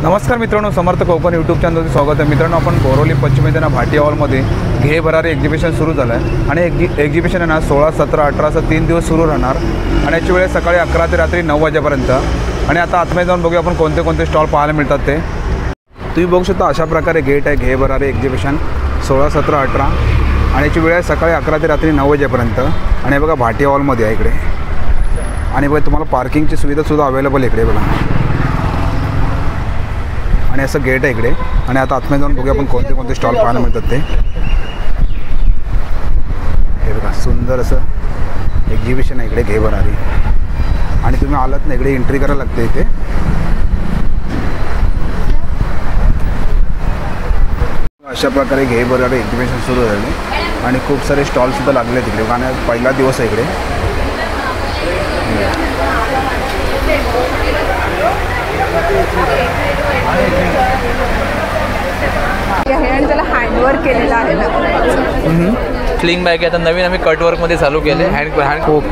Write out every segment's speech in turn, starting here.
नमस्कार मित्रांनो, समर्थ कोकण यूट्यूब चॅनलवरती स्वागत आहे। मित्रांनो, आपण बोरोली पश्चिम मैदाना भाटी हॉलमध्ये घे भरारी एक्झिबिशन सुरू झालं आहे आणि एक्झिबिशन आहे ना 16, 17, 18 असं 3 दिवस सुरू राहणार आणि याची वेळ सकाळी 11 ते रात्री 9 वाजेपर्यंत। आणि आता आतमध्ये जाऊन बघूया आपण कोणते कोणते स्टॉल पाहायला मिळतात ते। तुम्ही बघू शकता अशा प्रकारे गेट आहे घे भरारी एक्झिबिशन 16, 17, 18 आणि याची वेळ आहे सकाळी 11 ते रात्री 9 वाजेपर्यंत। आणि बघा भाटी हॉलमध्ये आहे इकडे आणि बघा तुम्हाला पार्किंगची सुविधासुद्धा अवेलेबल इकडे बघा आणि असं गेट आहे इकडे। आणि आता आतमध्ये जाऊन बघूया आपण कोणते कोणते स्टॉल पाहायला मिळतात ते। हे बघा सुंदर असं एक्झिबिशन आहे इकडे घे भरारी आणि तुम्ही आलात ना इकडे एंट्री करायला लागते इथे। अशा प्रकारे घे भरारी एक्झिबिशन सुरू झाले आणि खूप सारे स्टॉलसुद्धा लागले तिकडे आणि पहिला दिवस आहे इकडे। आणि त्याला हँडवर्क केलेलं आहे ना, स्लिंग बॅग आता नवीन आम्ही कटवर्कमध्ये चालू केले। हँड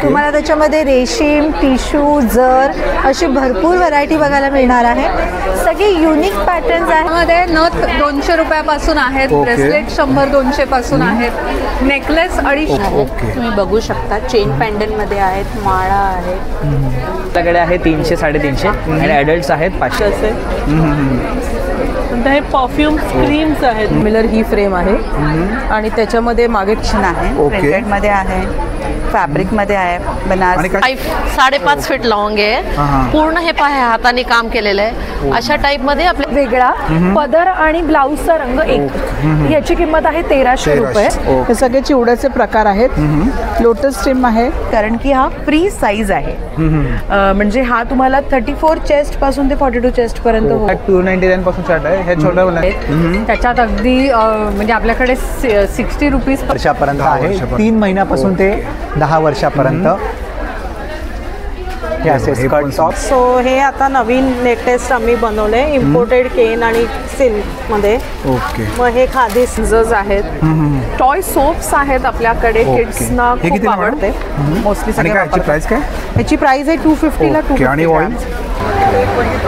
तुम्हाला त्याच्यामध्ये रेशीम, टिश्यू, जर अशी भरपूर व्हरायटी बघायला मिळणार आहे। सगळे युनिक पॅटर्न्स आहेत। नथ 200 रुपयापासून आहेत, ब्रेसलेट 100-200 पासून आहेत, नेकलेस 250। तुम्ही बघू शकता चेन पॅन्डन मध्ये आहेत, माळा आहेत, आपल्याकडे आहे 300, 350 आणि ॲडल्ट्स आहेत 500 असे। हे परफ्यूम क्रीम्स आहेत। मिलर ही फ्रेम आहे आणि त्याच्यामध्ये मागे छान आहे, प्रिंटेड मध्ये आहे, फॅब्रिक मध्ये आहे, बनारसी 5.5 फीट लॉंग आहे पूर्ण। हे पहा हाताने काम केलेलं आहे अशा टाइप मध्ये। आपल्या वेगळा पदर आणि ब्लाउजचा रंग एक, याची किंमत आहे 1300 रुपये। हे सगळे चिवड्याचे प्रकार आहेत। लोटस स्ट्रीम आहे कारण की हा फ्री साईज आहे, म्हणजे हा तुम्हाला 34 चेस्ट पासून ते 42 चेस्ट पर्यंत 299 पासून स्टार्ट आहे। हे छोटे आहे त्याच्यात अगदी म्हणजे आपल्याकडे 60 रुपीज वर्षापर्यंत आहे, 3 महिन्यापासून ते 10 वर्षापर्यंत हे असे स्कर्ट टॉप। सो हे आता नवीन लेटेस्ट आम्ही बनवले इम्पोर्टेड केन आणि सिल्क मध्ये। मग हे खादी सिझर्स आहेत, टॉय सोप्स आहेत आपल्याकडे, किड्सना खूप आवडते मोस्टली। आणि काय याची प्राइस काय? याची प्राइस आहे 250 ला 250 आणि ऑइल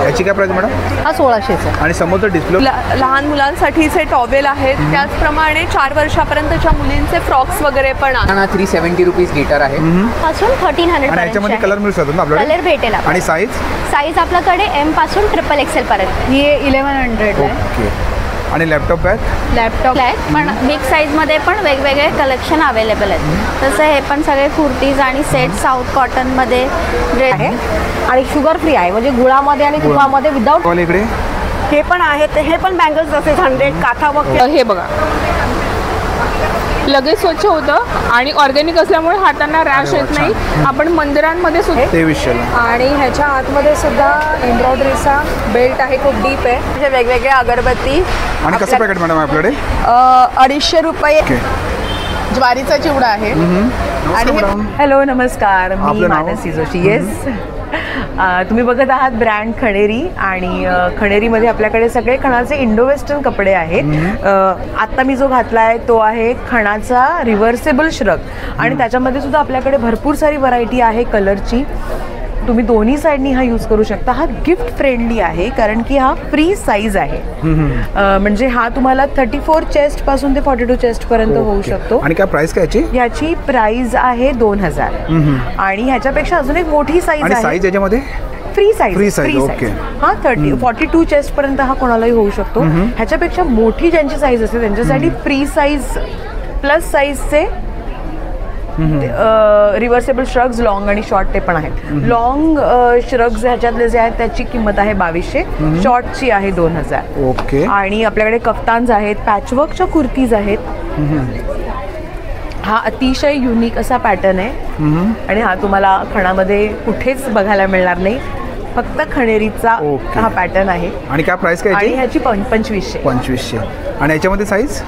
याची काय प्राइस मॅडम? हा 1600 आणि समोरचा डिस्प्ले लहान मुलांसाठीचे टॉवेल आहेत, त्याचप्रमाणे 4 वर्षापर्यंतच्या मुलींचे फ्रॉक्स वगैरे पण आहेत। 370 रुपीज गिटार आहे पासून 1300 आणि याच्यामध्ये कलर मिळू शकतो ना आपल्याला? कलर भेटेल आणि साईज आपल्याकडे M पासून XXL पर्यंत। ही 1100 आहे। ओके। आणि लॅपटॉप पण बिग साईज मध्ये पण वेगवेगळे कलेक्शन अवेलेबल आहेत। तसं हे पण सगळे कुर्तीज आणि सेट साऊथ कॉटन मध्ये आहे आणि शुगर फ्री आहे, म्हणजे गुळामध्ये आणि तुपामध्ये विदाउट। इकडे हे पण आहेत, हे पण बँगल्स असे 100 काथा वगैरे। हे बघा लगेच स्वच्छ होतं आणि ऑर्गॅनिक असल्यामुळे हातांना रॅश येत नाही। आपण मंदिरांमध्ये सुद्धा 2300 आणि ह्याच्या आतमध्ये सुद्धा एम्ब्रॉयडरीचा बेल्ट आहे, खूप डीप आहे। म्हणजे वेगवेगळ्या अगरबत्ती। आणि कसं पॅकेट मॅडम आपल्याकडे? 250 रुपये ज्वारीचा चिवडा आहे। आणि हॅलो नमस्कार, मी मानसी जोशी। येस, तुम्ही बघत आहात ब्रँड खणेरी आणि खणेरीमध्ये आपल्याकडे सगळे खणाचे इंडो वेस्टर्न कपडे आहेत। आत्ता मी जो घातला आहे तो आहे खणाचा रिव्हर्सेबल श्रग आणि त्याच्यामध्ये सुद्धा आपल्याकडे भरपूर सारी व्हरायटी आहे कलरची। तुम्ही दोन्ही साईडनी हा यूज करू शकता। हा गिफ्ट फ्रेंडली आहे कारण की हा फ्री साईज आहे, म्हणजे हा तुम्हाला 34 चेस्ट पासून ते 42 चेस्ट पर्यंत होऊ शकतो। आणि काय प्राइस काय याची? याची प्राइस आहे 2000 आणि ह्याच्यापेक्षा अजून एक मोठी साईज आहे। साईज याच्यामध्ये फ्री साईज ओके। हा 42 चेस्ट पर्यंत हा कोणालाही होऊ शकतो। ह्याच्यापेक्षा मोठी ज्यांची साईज असते त्यांच्यासाठी फ्री साईज प्लस साईजचे रिव्हर्सेबल श्रग्स लॉंग आणि शॉर्ट ते पण आहेत। लॉंग श्रग्स ह्याच्यातले जे आहेत त्याची किंमत आहे 2200, शॉर्टची आहे 2000। ओके। आणि आपल्याकडे कफ्तान्स आहेत, पॅचवर्कच्या कुर्तीज आहेत। हा अतिशय युनिक असा पॅटर्न आहे आणि हा तुम्हाला खणामध्ये कुठेच बघायला मिळणार नाही, फक्त खणेरीचा हा पॅटर्न आहे। आणि काय प्राइस काय? आणि ह्याची 2500। आणि याच्यामध्ये साईजेस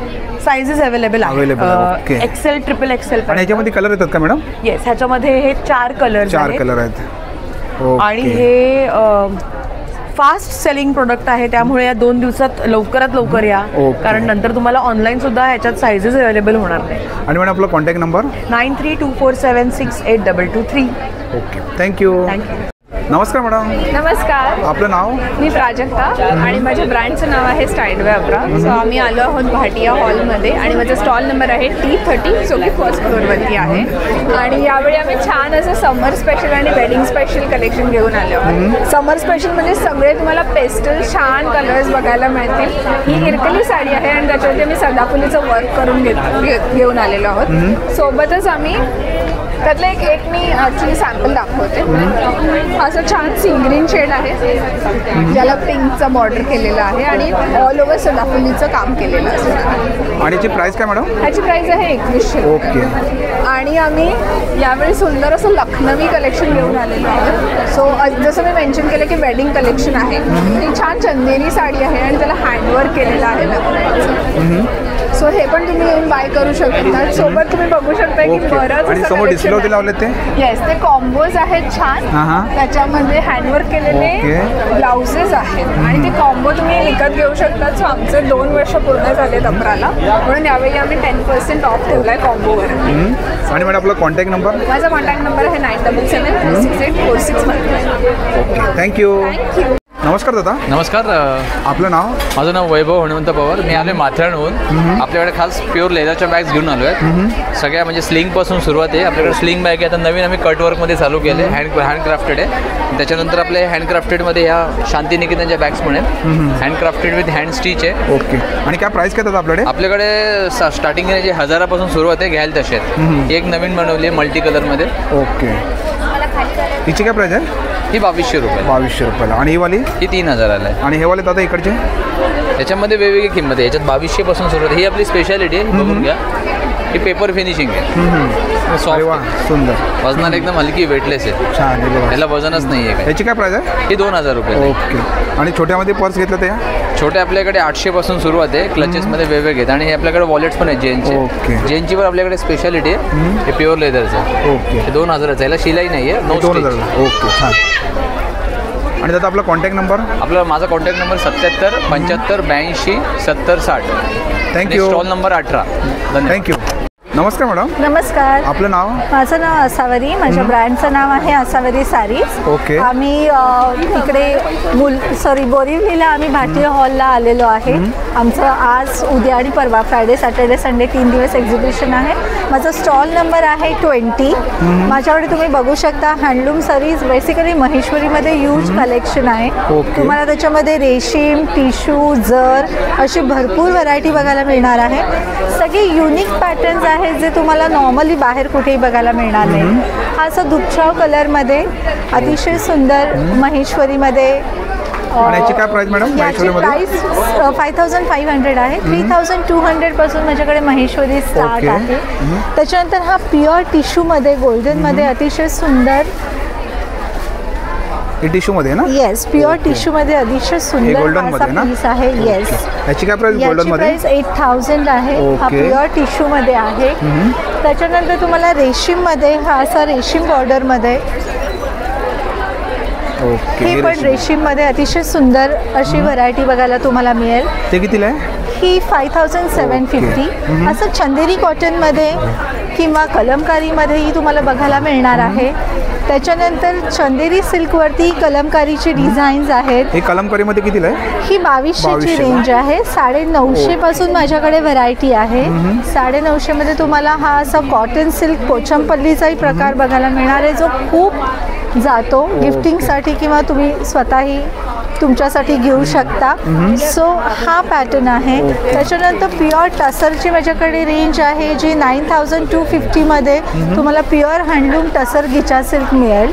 अवेलेबल आहेत, एक्सेल, XXL। आणि याच्यामध्ये कलर येतात का मॅडम? येस, ह्याच्यामध्ये हे 4 कलर आहेत आणि हे फास्ट सेलिंग प्रोडक्ट आहे, त्यामुळे या 2 दिवसात लवकरात लवकर या, कारण नंतर तुम्हाला ऑनलाईन सुद्धा ह्याच्यात साईजेस अवेलेबल होणार नाही। आणि मॅडम आपला कॉन्टॅक्ट नंबर? 9324768223। Okay, thank you. नमस्कार मॅडम, नमस्कार, आपलं नाव? मी प्राजक्ता आणि माझ्या ब्रँडचं नाव आहे स्टँडवे अब्रा. सो आम्ही आलो आहोत भाटिया हॉलमध्ये आणि माझा स्टॉल नंबर आहे T30, जो की फर्स्ट फ्लोअरवरती आहे. आणि यावेळी आम्ही छान असं समर स्पेशल आणि वेडिंग स्पेशल कलेक्शन घेऊन आलो आहोत. समर स्पेशल म्हणजे सगळे तुम्हाला पेस्टल छान कलर्स बघायला मिळतील. ही इरकली साडी आहे आणि त्याच्यावरती आम्ही सदाफुलीचं वर्क करून घेऊन आलेलो आहोत. सोबतच आम्ही त्यातलं एक मी ॲक्च्युली सॅम्पल दाखवते. असं छान सी ग्रीन शेड आहे, ज्याला पिंकचा बॉर्डर केलेला आहे आणि ऑल ओव्हर सदाफुलीचं काम केलेलं आहे. आणि याची प्राइस काय मॅडम? ह्याची प्राइस आहे 2100. ओके. आणि आम्ही यावेळी सुंदर असं लखनवी कलेक्शन घेऊन आलेलो आहोत. सो जसं मी मेन्शन केलं की वेडिंग कलेक्शन आहे. ती छान चंदेरी साडी आहे आणि त्याला हँडवर्क केलेलं आहे लखनवीचं. सो हे पण तुम्ही येऊन बाय करू शकता. सोबत तुम्ही बघू शकता की बरंच आणि समोर डिस्प्ले लावले ते? येस, ते कॉम्बोज आहेत छान. त्याच्यामध्ये हँडवर्क केलेले ब्लाउजेस आहेत आणि ते कॉम्बो तुम्ही विकत घेऊ शकता. सो आमचे 2 वर्ष पूर्ण झालेत अब्राला, म्हणून यावेळी आम्ही 10% ऑफ ठेवलाय कॉम्बोवर. आणि मॅडम आपला कॉन्टॅक्ट नंबर? माझा कॉन्टॅक्ट नंबर आहे 97736846. थँक्यू. नमस्कार दादा. नमस्कार, आपलं नाव? माझं नाव वैभव हनुमंत पवार. मी आलो माथेरानहून. आपल्याकडे खास प्युअर लेदरच्या बॅग्स घेऊन आलो आहेत. सगळ्या म्हणजे स्लिंगपासून सुरुवात आहे. आपल्याकडे स्लिंग बॅग आहे. आता नवीन आम्ही कटवर्कमध्ये चालू केले. हँडक्राफ्टेड आहे. त्याच्यानंतर आपल्या हँडक्राफ्टेडमध्ये ह्या शांतिनिकेतनच्या बॅग्स पण आहेत. हँडक्राफ्टेड विथ हँड स्टिच आहे. ओके. आणि काय प्राईस काय दादा आपल्याकडे? आपल्याकडे स्टार्टिंग जे 1000पासून सुरुवात आहे, घ्यायला तसे आहेत. एक नवीन बनवली आहे मल्टी कलरमध्ये. ओके. हिची काय प्राईस आहे? ही 2200 रुपये. 2200 रुपयाला. आणि ही वाली? ही 3000ला आहे. आणि हे वाले दादा इकडचे? याच्यामध्ये वेगवेगळी किंमत आहे. याच्यात 2200पासून सुरुवात आहे. ही आपली स्पेशालिटी आहे, बघून घ्या. ही पेपर फिनिशिंग आहे. सुंदर. वजनाला एकदम हलकी, वेटलेस आहे. छान. याला वजनच नाही आहे. याची काय प्राईस आहे? ही 2000 रुपये. ओके. आणि छोट्यामध्ये पर्स घेतलं ते? छोटे आपल्याकडे 800पासून सुरुवात आहे. क्लचेसमध्ये वेगवेगळे आहेत. आणि आपल्याकडे वॉलेट्स पण आहेत जेनचे. ओके. जेनची पण आपल्याकडे स्पेशालिटी आहे. हे प्युअर लेदरचं. ओके. हे 2000चं. याला शिलाई नाही आहे. 2000. ओके. छान. आणि दादा आपला कॉन्टॅक्ट नंबर? आपला माझा contact number 77 75 82 70 60. Thank you. Stall number 18. Thank you. नमस्कार मॅडम. नमस्कार. आपलं नाव? माझं नाव असावरी. माझ्या ब्रँडचं नाव आहे असावरी सारीज. ओके. आम्ही इकडे बोरिवलीला आम्ही भाटिया हॉलला आलेलो आहे. आमचं आज, उद्या आणि परवा फ्रायडे, सॅटर्डे, संडे 3 दिवस एक्झिबिशन आहे. माझा स्टॉल नंबर आहे 20. माझ्याकडे तुम्ही बघू शकता हँडलूम सारीज, बेसिकली महेश्वरीमध्ये ह्यूज कलेक्शन आहे. तुम्हाला त्याच्यामध्ये रेशीम, टिश्यू, जर अशी भरपूर व्हरायटी बघायला मिळणार आहे. सगळे युनिक पॅटर्न्स आहेत जे तुम्हाला नॉर्मली बाहेर कुठेही बघायला मिळणार नाही. हा असा दुपछाव कलरमध्ये अतिशय सुंदर महेश्वरीमध्ये. याची काय प्राइस मॅडम? याची प्राइस 5500 आहे. 3200 पासून माझ्याकडे महेश्वरी स्टार्ट आहे. त्याच्यानंतर हा प्युअर टिश्यूमध्ये, गोल्डनमध्ये अतिशय सुंदर टिश्यूमध्ये ना? येस, प्युअर टिश्यूमध्ये अतिशय सुंदर असा पीस आहे. येस. याची काय प्राइस? गोल्डनमध्ये 8000 आहे. हा प्युअर टिश्यूमध्ये आहे. त्याच्यानंतर तुम्हाला रेशीममध्ये, हा असा रेशीम बॉर्डरमध्ये, ही पण रेशीममध्ये अतिशय सुंदर अशी व्हरायटी बघायला तुम्हाला मिळेल. ते कितीला आहे? ही 5750. असं चंदेरी कॉटनमध्ये किंवा कलमकारीमध्येही तुम्हाला बघायला मिळणार आहे. त्याच्यानंतर चंदेरी सिल्कवरती कलमकारीचे डिझाईन्स आहेत. हे कलमकारीमध्ये कितीला आहे? ही 2200ची रेंज आहे. 950 पासून माझ्याकडे व्हरायटी आहे. 950 मध्ये तुम्हाला हा असा कॉटन सिल्क पोचमपल्लीचाही प्रकार बघायला मिळणार आहे, जो खूप जातो गिफ्टिंगसाठी किंवा तुम्ही स्वतःही तुमच्यासाठी घेऊ शकता. सो हा पॅटर्न आहे. त्याच्यानंतर प्युअर टसरची माझ्याकडे रेंज आहे, जी 9250 मध्ये तुम्हाला pure handloom tussar gicha silk मिळेल.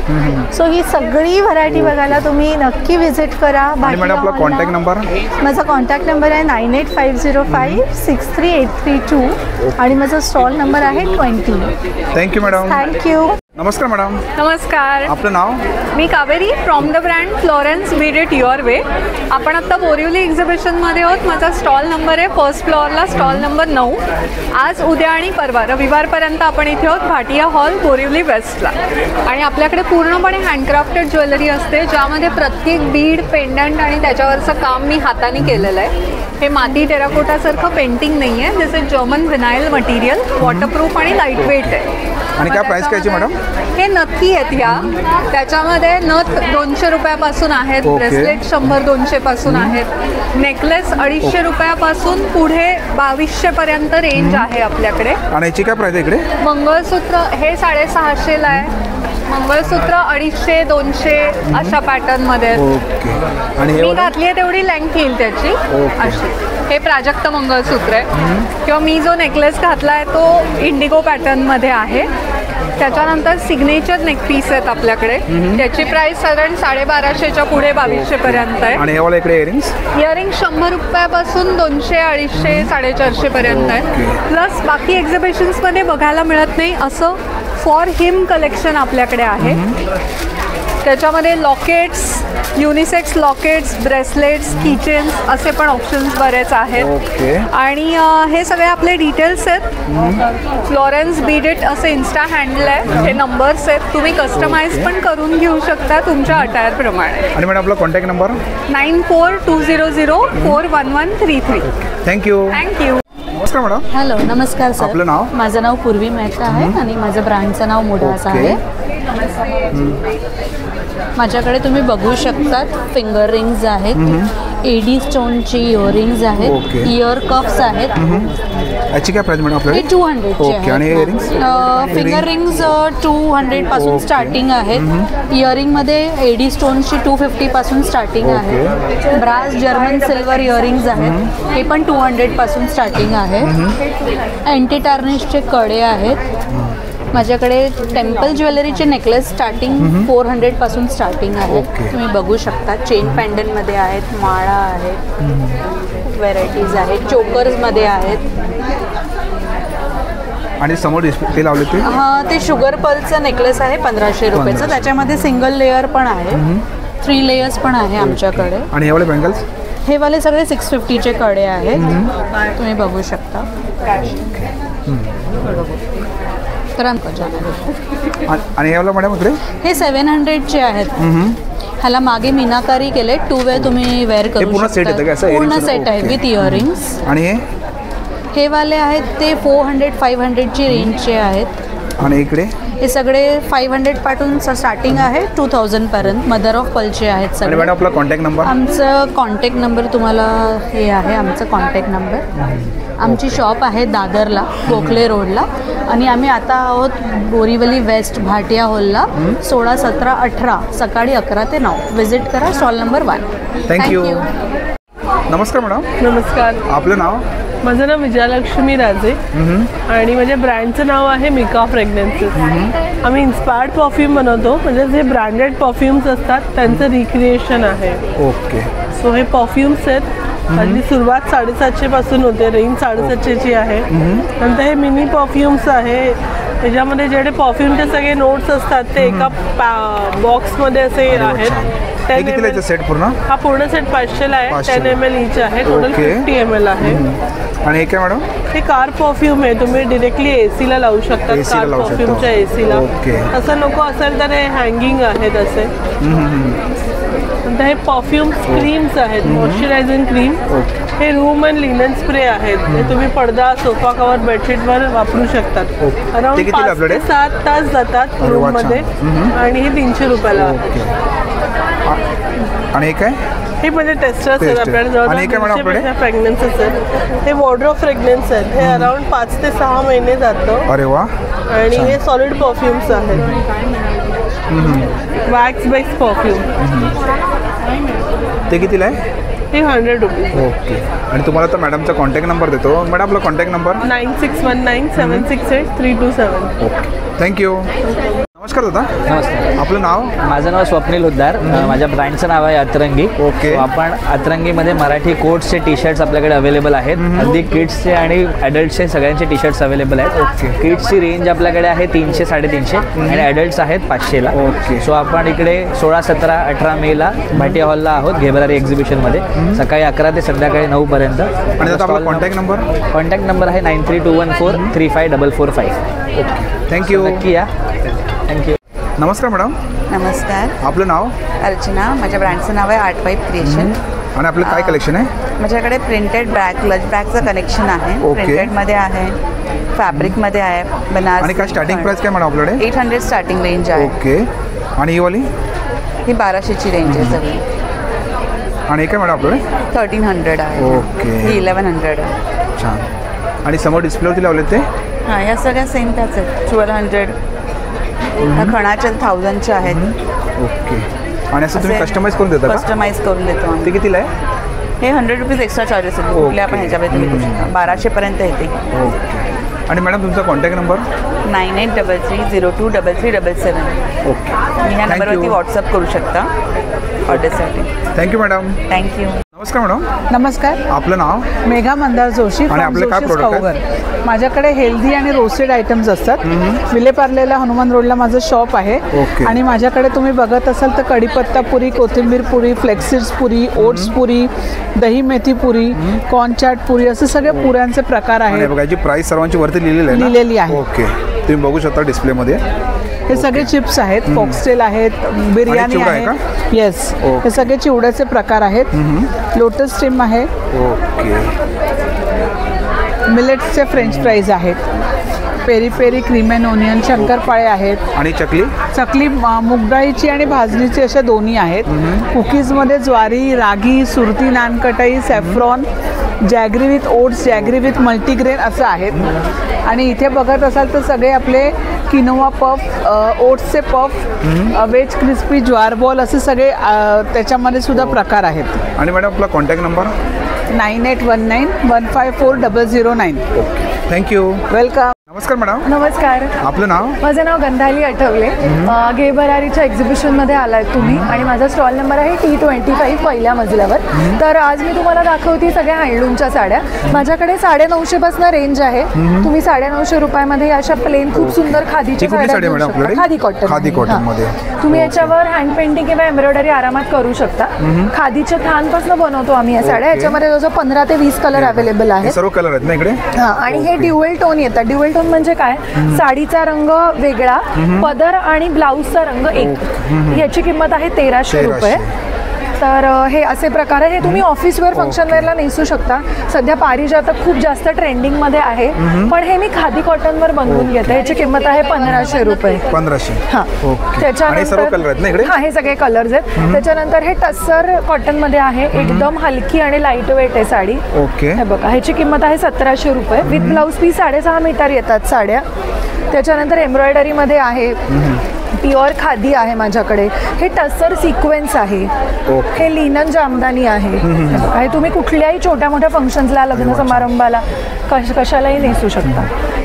सो ही सगळी व्हरायटी बघायला तुम्ही नक्की व्हिजिट करा. आपला कॉन्टॅक्ट नंबर? माझा कॉन्टॅक्ट नंबर आहे 9850563832 आणि माझा स्टॉल नंबर आहे 20. Thank you madam. थँक्यू. नमस्कार मॅडम. नमस्कार. आपलं नाव? मी Kaveri, from the brand Florence we did your way. आपण आत्ता बोरिवली एक्झिबिशनमध्ये आहोत. माझा स्टॉल नंबर आहे फर्स्ट फ्लोअरला, स्टॉल नंबर 9. आज, उद्या आणि परवा रविवारपर्यंत आपण इथे आहोत भाटिया हॉल, बोरिवली वेस्टला. आणि आपल्याकडे पूर्णपणे हँडक्राफ्टेड ज्वेलरी असते, ज्यामध्ये प्रत्येक बीड, पेंडंट आणि त्याच्यावरचं काम मी हाताने केलेलं आहे. हे माती टेराकोटासारखं पेंटिंग नाही आहे. दिस इज जर्मन व्हिनाईल मटेरियल, वॉटरप्रूफ आणि लाईट वेट आहे. आणि काय प्राइस काय मॅडम? हे नथी आहेत ह्या, त्याच्यामध्ये नथ 200 रुपयापासून आहेत, ओके. ब्रेसलेट 100-200 पासून आहेत, नेकलेस 250 रुपयापासून पुढे 2200 पर्यंत रेंज आहे आपल्याकडे. आणि याची काय प्राइस आहे इकडे? मंगळसूत्र हे 650 ला आहे, मंगळसूत्र 250-200 अशा पॅटर्न मध्ये आहेत. ओके. आणि हे मी वालं? घातली आहे तेवढी लेंथ येईल त्याची ओके. अशी. हे प्राजक्त मंगळसूत्र आहे किंवा मी जो नेकलेस घातला आहे तो इंडिगो पॅटर्न मध्ये आहे. त्याच्यानंतर सिग्नेचर नेक पीस आहेत आपल्याकडे, त्याची प्राइस साधारण 1250च्या पुढे 2200 पर्यंत आहे. आणि हे वाला इकडे इयरिंग्स? इयरिंग 100 रुपयापासून 200, 250, 450 पर्यंत आहे. प्लस बाकी एक्झिबिशन्स मध्ये बघायला मिळत नाही असं फॉर हिम कलेक्शन आपल्याकडे आहे. त्याच्यामध्ये lockets, unisex lockets, bracelets, kitchens असे पण ऑप्शन्स बरेच आहेत. ओके. आणि हे सगळे आपले डिटेल्स आहेत. फ्लोरेन्स बीडेट असं इन्स्टा हँडल आहे, हे नंबर्स आहेत, तुम्ही कस्टमाइज पण करून घेऊ शकता तुमच्या अटायरप्रमाणे. आणि मॅडम आपला कॉन्टॅक्ट नंबर? 9420041133. थँक्यू. थँक्यू. नमस्कार मॅडम. हॅलो, नमस्कार सर. आपलं नाव? माझं नाव पूर्वी मेहता आहे आणि माझं ब्रँडचं नाव मुडास ओके. आहे. माझ्याकडे तुम्ही बघू शकतात फिंगर रिंग्स आहेत, एडी स्टोनची इयरिंग्स आहेत, ओके. इयर कप्स आहेत. याची काय प्राइस मॅडम हे आपल्याकडे? 200चे ओके. आणि आहेत. इयरिंग्स? फिंगर रिंग्स 200 पासून ओके. स्टार्टिंग आहेत. इयरिंगमध्ये एडी स्टोनची 250 पासून स्टार्टिंग आहे. ब्रास जर्मन सिल्वर इयरिंग्स आहेत, हे पण 200 पासून स्टार्टिंग आहे. अँटी टार्निशचे कडे आहेत. माझ्याकडे टेम्पल ज्वेलरीचे नेकलेस स्टार्टिंग 400 पासून स्टार्टिंग आहे. ओके. तुम्ही बघू शकता चेन पॅन्डनमध्ये आहेत, माळा आहेत, खूप व्हेरायटीज आहेत, चोकर्समध्ये आहेत. आणि समोर डिस्प्ले ते लावले ते? ते शुगर पर्लचं नेकलेस आहे 1500 रुपयाचं. त्याच्यामध्ये सिंगल लेअर पण आहे, 3 लेयर्स पण आहे आमच्याकडे. आणि हे वाले बँगल्स? हे वाले सगळे 650चे कडे आहेत, तुम्ही बघू शकता. तर आणि हे वाला मॅडम इकडे? हे 700चे आहेत. ह्याला मागे मीनाकारी केले, 2 वे तुम्ही वेअर करू पूर्ण सेट येतं का असं? पूर्ण earrings? सेट आहे ओके. With earrings. आणि हे वाले आहेत ते 400-500ची रेंजचे आहेत. आणि इकडे? हे सगळे 500 पासून स्टार्टिंग आहे 2000 पर्यंत. मदर ऑफ पलचे आहेत आणि सगळे. मॅडम आपला कॉन्टॅक्ट नंबर? आमचं कॉन्टॅक्ट नंबर तुम्हाला हे आहे आमचं कॉन्टॅक्ट नंबर. आमची शॉप आहे दादरला, गोखले रोडला. आणि आम्ही आता आहोत बोरीवली वेस्ट भाटिया हॉलला 16, 17, 18 सकाळी 11 ते 9. व्हिजिट करा. Stall number 1. थँक्यू. नमस्कार मॅडम. नमस्कार. आपलं नाव? माझं नाव विजयालक्ष्मी राजे आणि माझ्या ब्रँडचं नाव आहे मिका फ्रेग्रन्सेस. आम्ही इन्स्पायर्ड परफ्यूम बनवतो, म्हणजे जे ब्रँडेड परफ्युम्स असतात त्यांचं रिक्रिएशन आहे. ओके. सो हे परफ्युम्स आहेत. आधी सुरुवात 750 पासून होते, रेंज 750ची आहे. नंतर हे मिनी परफ्युम्स आहे, त्याच्यामध्ये जेवढे परफ्यूमचे सगळे नोट्स असतात ते एका बॉक्समध्ये असे आहेत. हे कितीला सेट पूर्ण? हा पूर्ण सेट 500ला आहे. 10 ml इच आहे. Total okay. 50 ml आहे. आणि हे काय मॅडम? हे कार परफ्यूम आहे, तुम्ही डिरेक्टली एसीला लावू शकता. AC ला कार लावू शकता. परफ्यूमच्या एसीला. ओके. असं नको असेल तर हे हँगिंग आहेत असे. नंतर हे परफ्यूम क्रीम्स आहेत, मॉइश्चरायझिंग क्रीम. हे रूम अँड लिनन स्प्रे आहेत, हे तुम्ही पडदा, सोफा कव्हर, बेडशीटवर वापरू शकतात. अराउंड 5 ते 7 तास जातात रूममध्ये आणि हे 300 रुपयाला आहे. आणि हे काय? हे म्हणजे टेस्टर्स आहेत आपल्याकडे. आणि काय मॅडम आपल्याकडे? फ्रेग्रन्सेस आहेत. हे वॉर्डरोब फ्रेग्रन्स आहेत. हे अराउंड 5 ते 6 महिने जातं. अरे वा. आणि हे सॉलिड परफ्युम्स आहेत, वॅक्स बेस्ड परफ्यूम. ते कितीला आहे? हे 100 रुपीज. ओके. आणि तुम्हाला तर मॅडमचा कॉन्टॅक्ट नंबर देतो. मॅडम आपला कॉन्टॅक्ट नंबर? 9619768327. ओके. थँक्यू. नमस्कार दादा. नमस्कार. आपलं नाव? माझं नाव स्वप्नील हुद्दार. माझ्या ब्रँडचं नाव आहे अतरंगी. ओके. आपण अतरंगीमध्ये मराठी कोट्सचे टी शर्ट्स आपल्याकडे अवेलेबल आहेत. अगदी किड्सचे आणि ॲडल्ट्सचे सगळ्यांचे टी शर्ट्स अवेलेबल आहेत. ओके. किड्सची रेंज आपल्याकडे आहे 300, 350 आणि ॲडल्ट्स आहेत 500ला. ओके. सो आपण इकडे 16, 17, 18 मेला भाटिया हॉलला आहोत घेबरारी एक्झिबिशनमध्ये. सकाळी 11 ते संध्याकाळी 9 पर्यंत. आणि आता आपला कॉन्टॅक्ट नंबर? कॉन्टॅक्ट नंबर आहे 9321435445. ओके. थँक्यू. नक्की या. थँक्यू. नमस्कार मॅडम. नमस्कार. आपलं नाव? अर्चना. माझ्या ब्रँडचं नाव आहे आर्ट वाईब क्रिएशन. आणि आपलं काय कलेक्शन आहे? माझ्याकडे प्रिंटेड बॅग, लंच बॅगचं कलेक्शन आहे. ओके. प्रिंटेडमध्ये आहे, फॅब्रिकमध्ये आहे, बनारसी. आणि काय स्टार्टिंग प्राइस काय मॅडम आपल्याकडे? 800 स्टार्टिंग रेंज आहे. ओके. आणि ही वाली? ही 1200ची रेंज आहे सगळी. आणि हे काय मॅडम आपल्याकडे? 1300 आहे. ओके. ही 1100 आहे. छान. आणि समोर डिस्प्लेवरती लावले ते? हां, या सगळ्या सेम त्याच आहेत. 1200. ह्या खणाच्या 1000च्या आहेत. ओके. आणि असं तुम्ही कस्टमाइज करून देता का? कस्टमाइज करून देतो आम्ही. ते कितीला आहे? हे 100 रुपीज एक्स्ट्रा चार्जेस आहेत. कुठल्या आपण ह्याच्यामध्ये विकू शकता. 1200 पर्यंत येते. ओके. आणि मॅडम तुमचा कॉन्टॅक्ट नंबर? 9833023377. ओके. मी ह्या नंबरवरती व्हॉट्सअप करू शकता ऑर्डरसाठी. Thank you madam. थँक्यू. नमस्कार मॅडम. नमस्कार. आपलं नाव? मेघा मंदार जोशी. आणि आपलं काय प्रोडक्ट आहे? माझ्याकडे हेल्दी आणि रोस्टेड आयटम्स असतात. विलेपार्लेला हनुमान रोडला माझं शॉप आहे. ओके. आणि माझ्याकडे तुम्ही बघत असाल तर कढीपत्ता पुरी, कोथिंबीर पुरी, फ्लेक्सिड्स पुरी, ओट्स पुरी, दही मेथी पुरी, कॉर्न चाट पुरी, असे सगळे पुऱ्यांचे प्रकार आहेत. बघा, याची प्राइस सर्वांची वरती लिहिलेली आहे. ओके. तुम्ही बघू शकता डिस्प्लेमध्ये. हे सगळे चिप्स आहेत, फॉक्सटेल आहेत, बिर्याणी आहे. येस, हे सगळे चिवड्याचे प्रकार आहेत. लोटस स्टीम आहे. ओके. मिलेट्सचे फ्रेंच फ्राईज आहेत. Peri peri cream and onion शंकरपाळे आहेत. आणि चकली मुगडाळीची आणि भाजणीची अशा दोन्ही आहेत. कुकीजमध्ये ज्वारी, रागी, सुरती, nankhatai, saffron, jaggery with oats, jaggery with multigrain असं आहेत. आणि इथे बघत असाल तर सगळे आपले किनोवा पफ, ओट्सचे puff, veg crispy, jowar ball असे सगळे त्याच्यामध्ये सुद्धा प्रकार आहेत. आणि मॅडम आपला contact number? 9819154009. Okay. Thank you. Welcome. नमस्कार मॅडम. नमस्कार. आपलं नाव? माझं नाव गंधाली आठवले. घे भरारीच्या एक्झिबिशनमध्ये आलाय तुम्ही आणि माझा स्टॉल नंबर आहे T25 पहिल्या मजल्यावर. तर आज मी तुम्हाला दाखवते सगळ्या हँडलूमच्या साड्या. माझ्याकडे 950 पासून रेंज आहे. तुम्ही 950 रुपयामध्ये अशा प्लेन खूप सुंदर खादीच्या साड्या घेऊ शकता. खादी कॉटन. खादी कॉटनमध्ये तुम्ही याच्यावर हँड पेंटिंग किंवा एम्ब्रॉयडरी आरामात करू शकता. खादीच्या थानपासून बनवतो आम्ही या साड्या. याच्यामध्ये जवळजवळ 15 ते 20 कलर अवेलेबल आहेत. सर्व कलर आहेत ना इकडे? आणि हे ड्युअल टोन येतात. ड्युअल टोन म्हणजे काय? साडीचा रंग वेगळा, पदर आणि ब्लाऊजचा रंग एक. याची किंमत आहे 1300 रुपये. तर हे असे प्रकार आहे. हे तुम्ही ऑफिसवेअर, फंक्शनवेअरला नेसू शकता. सध्या पारिजातक खूप जास्त ट्रेंडिंगमध्ये आहे. पण हे मी खादी कॉटनवर बनवून घेते. याची किंमत आहे 1500 रुपये. 1500. हां. त्याच्यानंतर हां, हे सगळे कलर्स आहेत. त्याच्यानंतर हे टस्सर कॉटनमध्ये आहे. एकदम हलकी आणि लाईट वेट आहे साडी. ओके. हे बघा, ह्याची किंमत आहे 1700 रुपये. विथ ब्लाऊज पीस 6.5 मीटर येतात साड्या. त्याच्यानंतर एम्ब्रॉयडरीमध्ये आहे. प्युअर खादी आहे माझ्याकडे. हे टस्सर सिक्वेन्स आहे. हे लिनन जामदानी आहे. हे तुम्ही कुठल्याही छोट्या मोठ्या फंक्शन्सला, लग्न समारंभाला कशालाही नेसू शकता.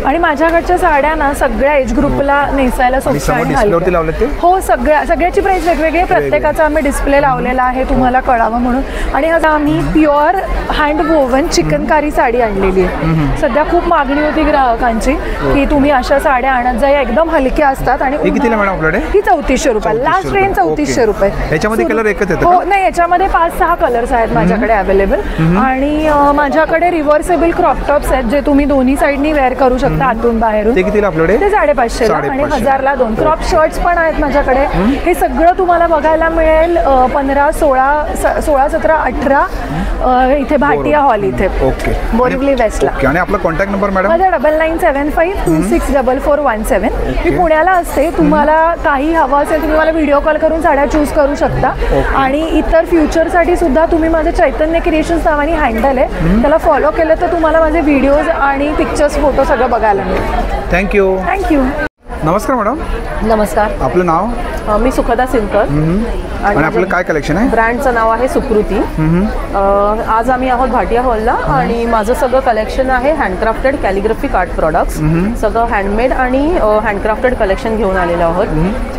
आणि माझ्याकडच्या साड्या ना सगळ्या एज ग्रुपला नेसायला सोप्या आणि हलक्या. हो, सगळ्याची प्राइस वेगवेगळी. प्रत्येकाचा आम्ही डिस्प्ले लावलेला आहे तुम्हाला कळावं म्हणून. आणि आता आम्ही pure hand woven chikankari sari आणलेली आहे. सध्या खूप मागणी होती ग्राहकांची की तुम्ही अशा साड्या आणत जा, एकदम हलक्या असतात. आणि कितीला मॅडम आपल्याकडे? ही 3400 रुपये. लास्ट रेंज 3400 रुपये. याच्यामध्ये कलर एकच येतात? हो, नाही, याच्यामध्ये 5-6 कलर्स आहेत माझ्याकडे अवेलेबल. आणि माझ्याकडे रिव्हर्सेबल क्रॉप टॉप्स आहेत जे तुम्ही दोन्ही साईडनी वेअर करू शकता आतून बाहेरून. ते कितीला आपल्याकडे? ते 550 आणि 1000ला 2. क्रॉप शर्ट्स पण आहेत माझ्याकडे. हे सगळं तुम्हाला बघायला मिळेल 15, 16, 17, 18 इथे भाटिया हॉल इथे. ओके. बोरिवली वेस्टला. आणि आपला कॉन्टॅक्ट नंबर मॅडम? माझा 9975264417. मी पुण्याला असते. तुम्हाला काही हवं असेल तुम्ही मला व्हिडिओ कॉल करून साड्या चूज करू शकता. आणि इतर फ्युचरसाठी सुद्धा तुम्ही माझे चैतन्य क्रिएशन्स नावाने हँडल आहे, त्याला फॉलो केलं तर तुम्हाला माझे व्हिडिओज आणि पिक्चर्स, फोटो सगळं बघायला मिळेल. थँक्यू. थँक्यू. नमस्कार मॅडम. नमस्कार. आपलं नाव? मी सुखदा सिंकर. आणि आपलं काय कलेक्शन आहे? ब्रँडचं नाव आहे सुकृती. आज आम्ही आहोत भाटिया हॉलला आणि माझं सगळं कलेक्शन आहे हँडक्राफ्टेड कॅलिग्राफिक आर्ट प्रोडक्ट्स. सगळं हँडमेड आणि हँडक्राफ्टेड कलेक्शन घेऊन आलेलं आहोत.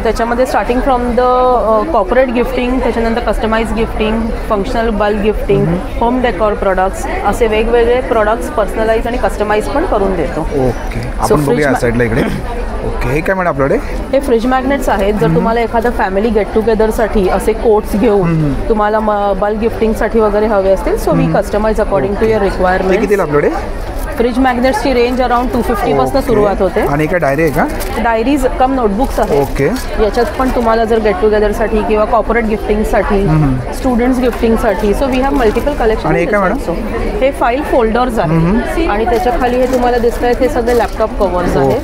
त्याच्यामध्ये starting from the corporate gifting, त्याच्यानंतर customise gifting, functional bulk gifting, home decor products, असे वेगवेगळे प्रोडक्ट्स पर्सनलाइज आणि कस्टमाइज पण करून देतो. ओके. आपण बघूया साईडला इकडे. ओके. हे काय मॅडम आपल्याकडे? हे फ्रिज मॅग्नेट्स आहेत. जर तुम्हाला एखादं फॅमिली गेट टुगेदरसाठी असे कोट्स घेऊन तुम्हाला बल्क गिफ्टिंगसाठी वगैरे हवे असतील, so we customize according to your requirement. कितीला आपल्याकडे? फ्रीज मॅग्नेट्सची रेंज अराउंड 250 पासून सुरुवात होते. आणि काय डायरी आहे का? डायरीज कम नोटबुक्स आहेत. ओके. याच्यात पण तुम्हाला जर गेट टुगेदरसाठी किंवा कॉर्पोरेट गिफ्टिंगसाठी, स्टुडंट्स गिफ्टिंगसाठी, so we have multiple collection. आणि काय मॅडम? हे फाईल फोल्डर्स आहेत आणि त्याच्या खाली हे तुम्हाला दिसत आहेत हे सगळे लॅपटॉप कव्हर्स आहेत.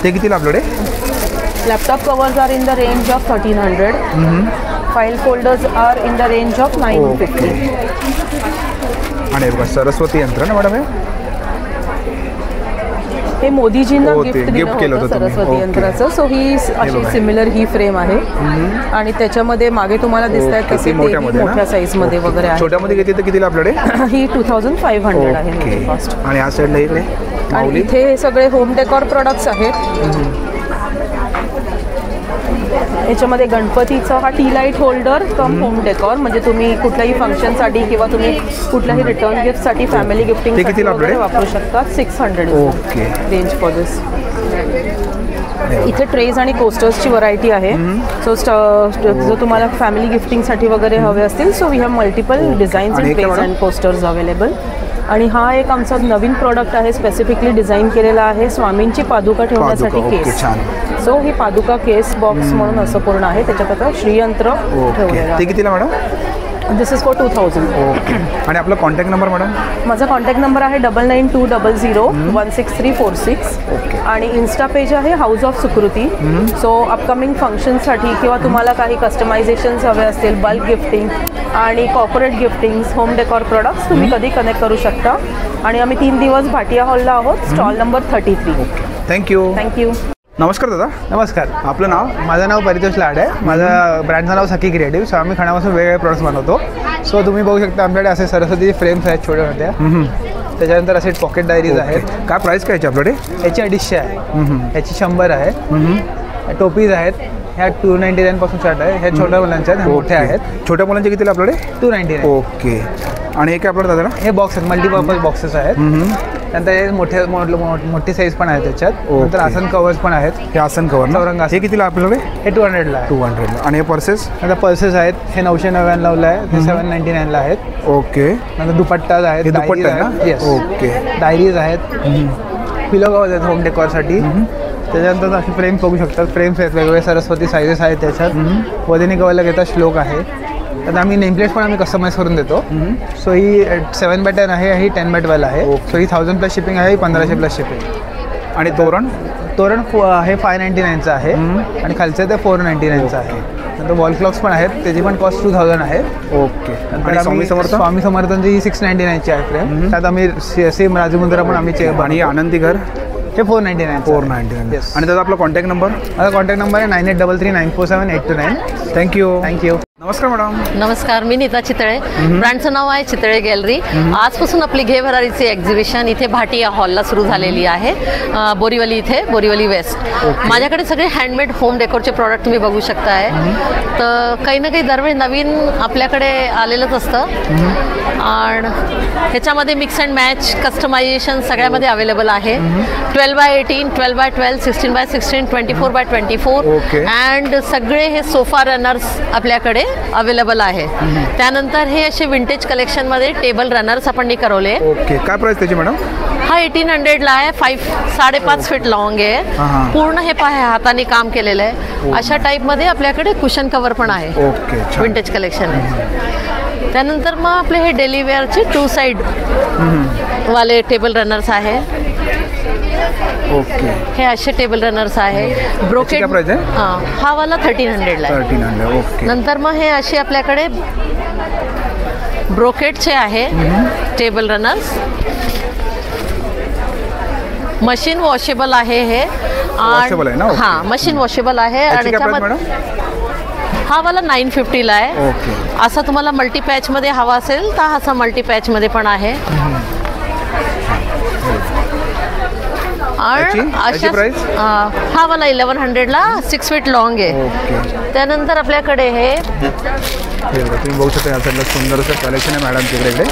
ते कितीला आपल्याकडे? Laptop covers are in the range of 1300. File folders are in the range of 950. आणि बघा सरस्वती यंत्र ना मॅडम हे मोदीजींना हो, ते गिफ्ट दिलं केलं होतं होतं तुम्ही. सरस्वती ओके. यंत्राचं. सो ही अशी सिमिलर ही फ्रेम आहे आणि त्याच्यामध्ये मागे तुम्हाला दिसत आहेत तसे मोठ्या साईजमध्ये वगैरे आहे. छोट्यामध्ये किती तर कितीला आपल्याकडे? ही 2500 आहे कॉस्ट. आणि या साईडला इकडे आणि इथे हे सगळे होम डेकॉर प्रोडक्ट्स आहेत. याच्यामध्ये गणपतीचा हा T light holder come home decor, म्हणजे तुम्ही कुठल्याही फंक्शनसाठी किंवा तुम्ही कुठल्याही रिटर्न गिफ्टसाठी, फॅमिली गिफ्टिंग वापरू शकता. 600 रेंज फॉर दिस. इथे ट्रेज आणि कोस्टर्सची व्हरायटी आहे. सो जर तुम्हाला फॅमिली गिफ्टिंगसाठी वगैरे हवे असतील, so we have multiple designs in trays and coasters available. आणि हा एक आमचा नवीन प्रॉडक्ट आहे, स्पेसिफिकली डिझाईन केलेला आहे स्वामींची पादुका ठेवण्यासाठी केस. सो ही पादुका केस बॉक्स म्हणून असं पूर्ण आहे. त्याच्यात आता श्रीयंत्र ठेवलेलं आहे. कितीला madam? This is for 2000. Okay. आणि आपला कॉन्टॅक्ट नंबर मॅडम? माझा कॉन्टॅक्ट नंबर आहे 9920016346. आणि इन्स्टा पेज आहे हाऊस ऑफ सुकृती. सो अपकमिंग फंक्शनसाठी किंवा तुम्हाला काही कस्टमायझेशन्स हवे असतील, बल्क गिफ्टिंग आणि corporate gifting, home decor products तुम्ही कधी कनेक्ट करू शकता. आणि आम्ही 3 दिवस भाटिया हॉलला आहोत, स्टॉल नंबर 33. थँक्यू. थँक्यू. नमस्कार दादा. नमस्कार. आपलं नाव? माझं नाव परितोष लाड आहे. माझं ब्रँडचं नाव सखी क्रिएटिव्ह. सो आम्ही खाण्यापासून वेगवेगळे प्रोडक्ट्स बनवतो. सो तुम्ही बघू शकता आमच्याकडे असे सरस्वती फ्रेम्स आहेत छोट्या छोट्या. त्याच्यानंतर असे पॉकेट डायरीज आहेत. काय प्राईस काय आपल्याकडे? याची 250 आहे, याची 100 आहे. टोपीज आहेत, ह्या 299 पासून स्टार्ट आहे. ह्या छोट्या मुलांच्या आहेत, मोठ्या आहेत. छोट्या मुलांचे कितीला आपल्याकडे? 299. ओके. आणि हे काय आपल्याला दादा? हे बॉक्स आहेत, मल्टीपर्पज बॉक्सेस आहेत. नंतर हे मोठी साईज पण आहे त्याच्यात. नंतर आसन कवर्स पण आहेत. हे आसन कवर हे कितीला आपल्याकडे? हे 200ला आहे. 200ला. आणि हे पर्सेस? नंतर पर्सेस आहेत, हे 999ला आहे, ते 799ला आहेत. ओके. नंतर दुपट्टाज आहेत. दुपट्टा आहे ना? येस. ओके. डायरीज आहेत, पिलो कवर्स आहेत होम डेकॉरसाठी. त्याच्यानंतर अशी फ्रेम्स बघू शकतात. फ्रेम्स आहेत वेगवेगळे, सरस्वती साईजेस आहेत त्याच्यात. वदिनी कवरला घेता श्लोक आहे. तर आम्ही नेमप्लेट पण आम्ही कस्टमाइज करून देतो. सो ही 7x10 आहे, ही 10x12 आहे. सो ही 1000+ शिपिंग आहे, ही 1500+ शिपिंग. आणि तोरण हे 599चं आहे आणि खालचं ते 499चं आहे. नंतर वॉल क्लॉक्स पण आहेत, त्याची पण कॉस्ट 2000 आहे. ओके. आणि स्वामी समर्थांची ही 699ची आहे फ्रेम. त्यात आम्ही सेम राजमुद्रा पण आम्ही आणि आनंदी घर हे 499. 499. आणि त्याचा आपला कॉन्टॅक्ट नंबर? माझा कॉन्टॅक्ट नंबर आहे 9833947829. थँक्यू. नमस्कार मॅडम. नमस्कार, मी नीता चितळे. ब्रँडचं नाव आहे चितळे गॅलरी. आजपासून आपली घे भरारीची एक्झिबिशन इथे भाटिया हॉलला सुरू झालेली आहे, बोरीवली इथे, बोरीवली वेस्ट. माझ्याकडे सगळे हँडमेड होम डेकोरचे प्रॉडक्ट तुम्ही बघू शकताय. तर काही ना काही दरवेळी नवीन आपल्याकडे आलेलंच असतं. आणि ह्याच्यामध्ये मिक्स अँड मॅच कस्टमायझेशन सगळ्यामध्ये अवेलेबल आहे. 12x18, 12x12, 16x16, 24x24 and सगळे हे सोफा रनर्स आपल्याकडे अवेलेबल आहे. त्यानंतर हे असे विंटेज कलेक्शनमध्ये टेबल रनर्स आपण करवले. ओके. काय प्राइस त्याची मॅडम? हा 1800ला आहे. 5.5 फीट लॉंग आहे. पूर्ण हे पाहे हाताने काम केलेलं आहे. अशा टाईपमध्ये आपल्याकडे कुशन कवर पण आहे. ओके. विंटेज कलेक्शन आहे. त्यानंतर मग आपले हे डेली वेअरचे 2 साइड वाले टेबल रनर्स आहे. ओके. हे असे टेबल रनर्स आहे. ब्रोकेट हा वाला 1300ला आहे. 1300. ओके. नंतर मग हे असे आपल्याकडे ब्रोकेटचे आहे टेबल रनर्स. मशीन वॉशेबल आहे हे. हां, मशीन वॉशेबल आहे. आणि हा वाला 950ला आहे. ओके. असा तुम्हाला मल्टी पॅचमध्ये हवा असेल तर असा मल्टी पॅचमध्ये पण आहे. आणि हा वाला 1100ला 6 फीट लॉंग आहे. त्यानंतर आपल्याकडे हे तुम्ही बघू शकता, या साईडला सुंदरसं कलेक्शन आहे मॅडम तिकडे.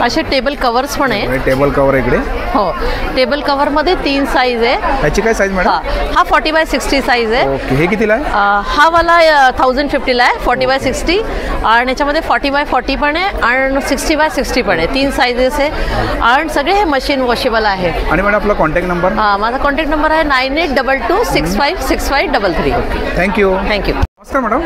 असे टेबल कवर्स पण आहे. टेबल कवर इकडे हो, टेबल कव्हरमध्ये 3 साईज आहे. ह्याची काय साईज मॅडम? हा 40x60 साईज आहे. ओके, हे कितीला आहे? हा वाला 1050ला आहे, 40x60. आणि याच्यामध्ये 40x40 पण आहे आणि 60x60 पण आहे. 3 साईजेस आहे आणि सगळे हे मशीन वॉशेबल आहे. आणि मॅडम आपला कॉन्टॅक्ट नंबर? माझा कॉन्टॅक्ट नंबर आहे 9822656533. थँक्यू. नमस्कार मॅडम.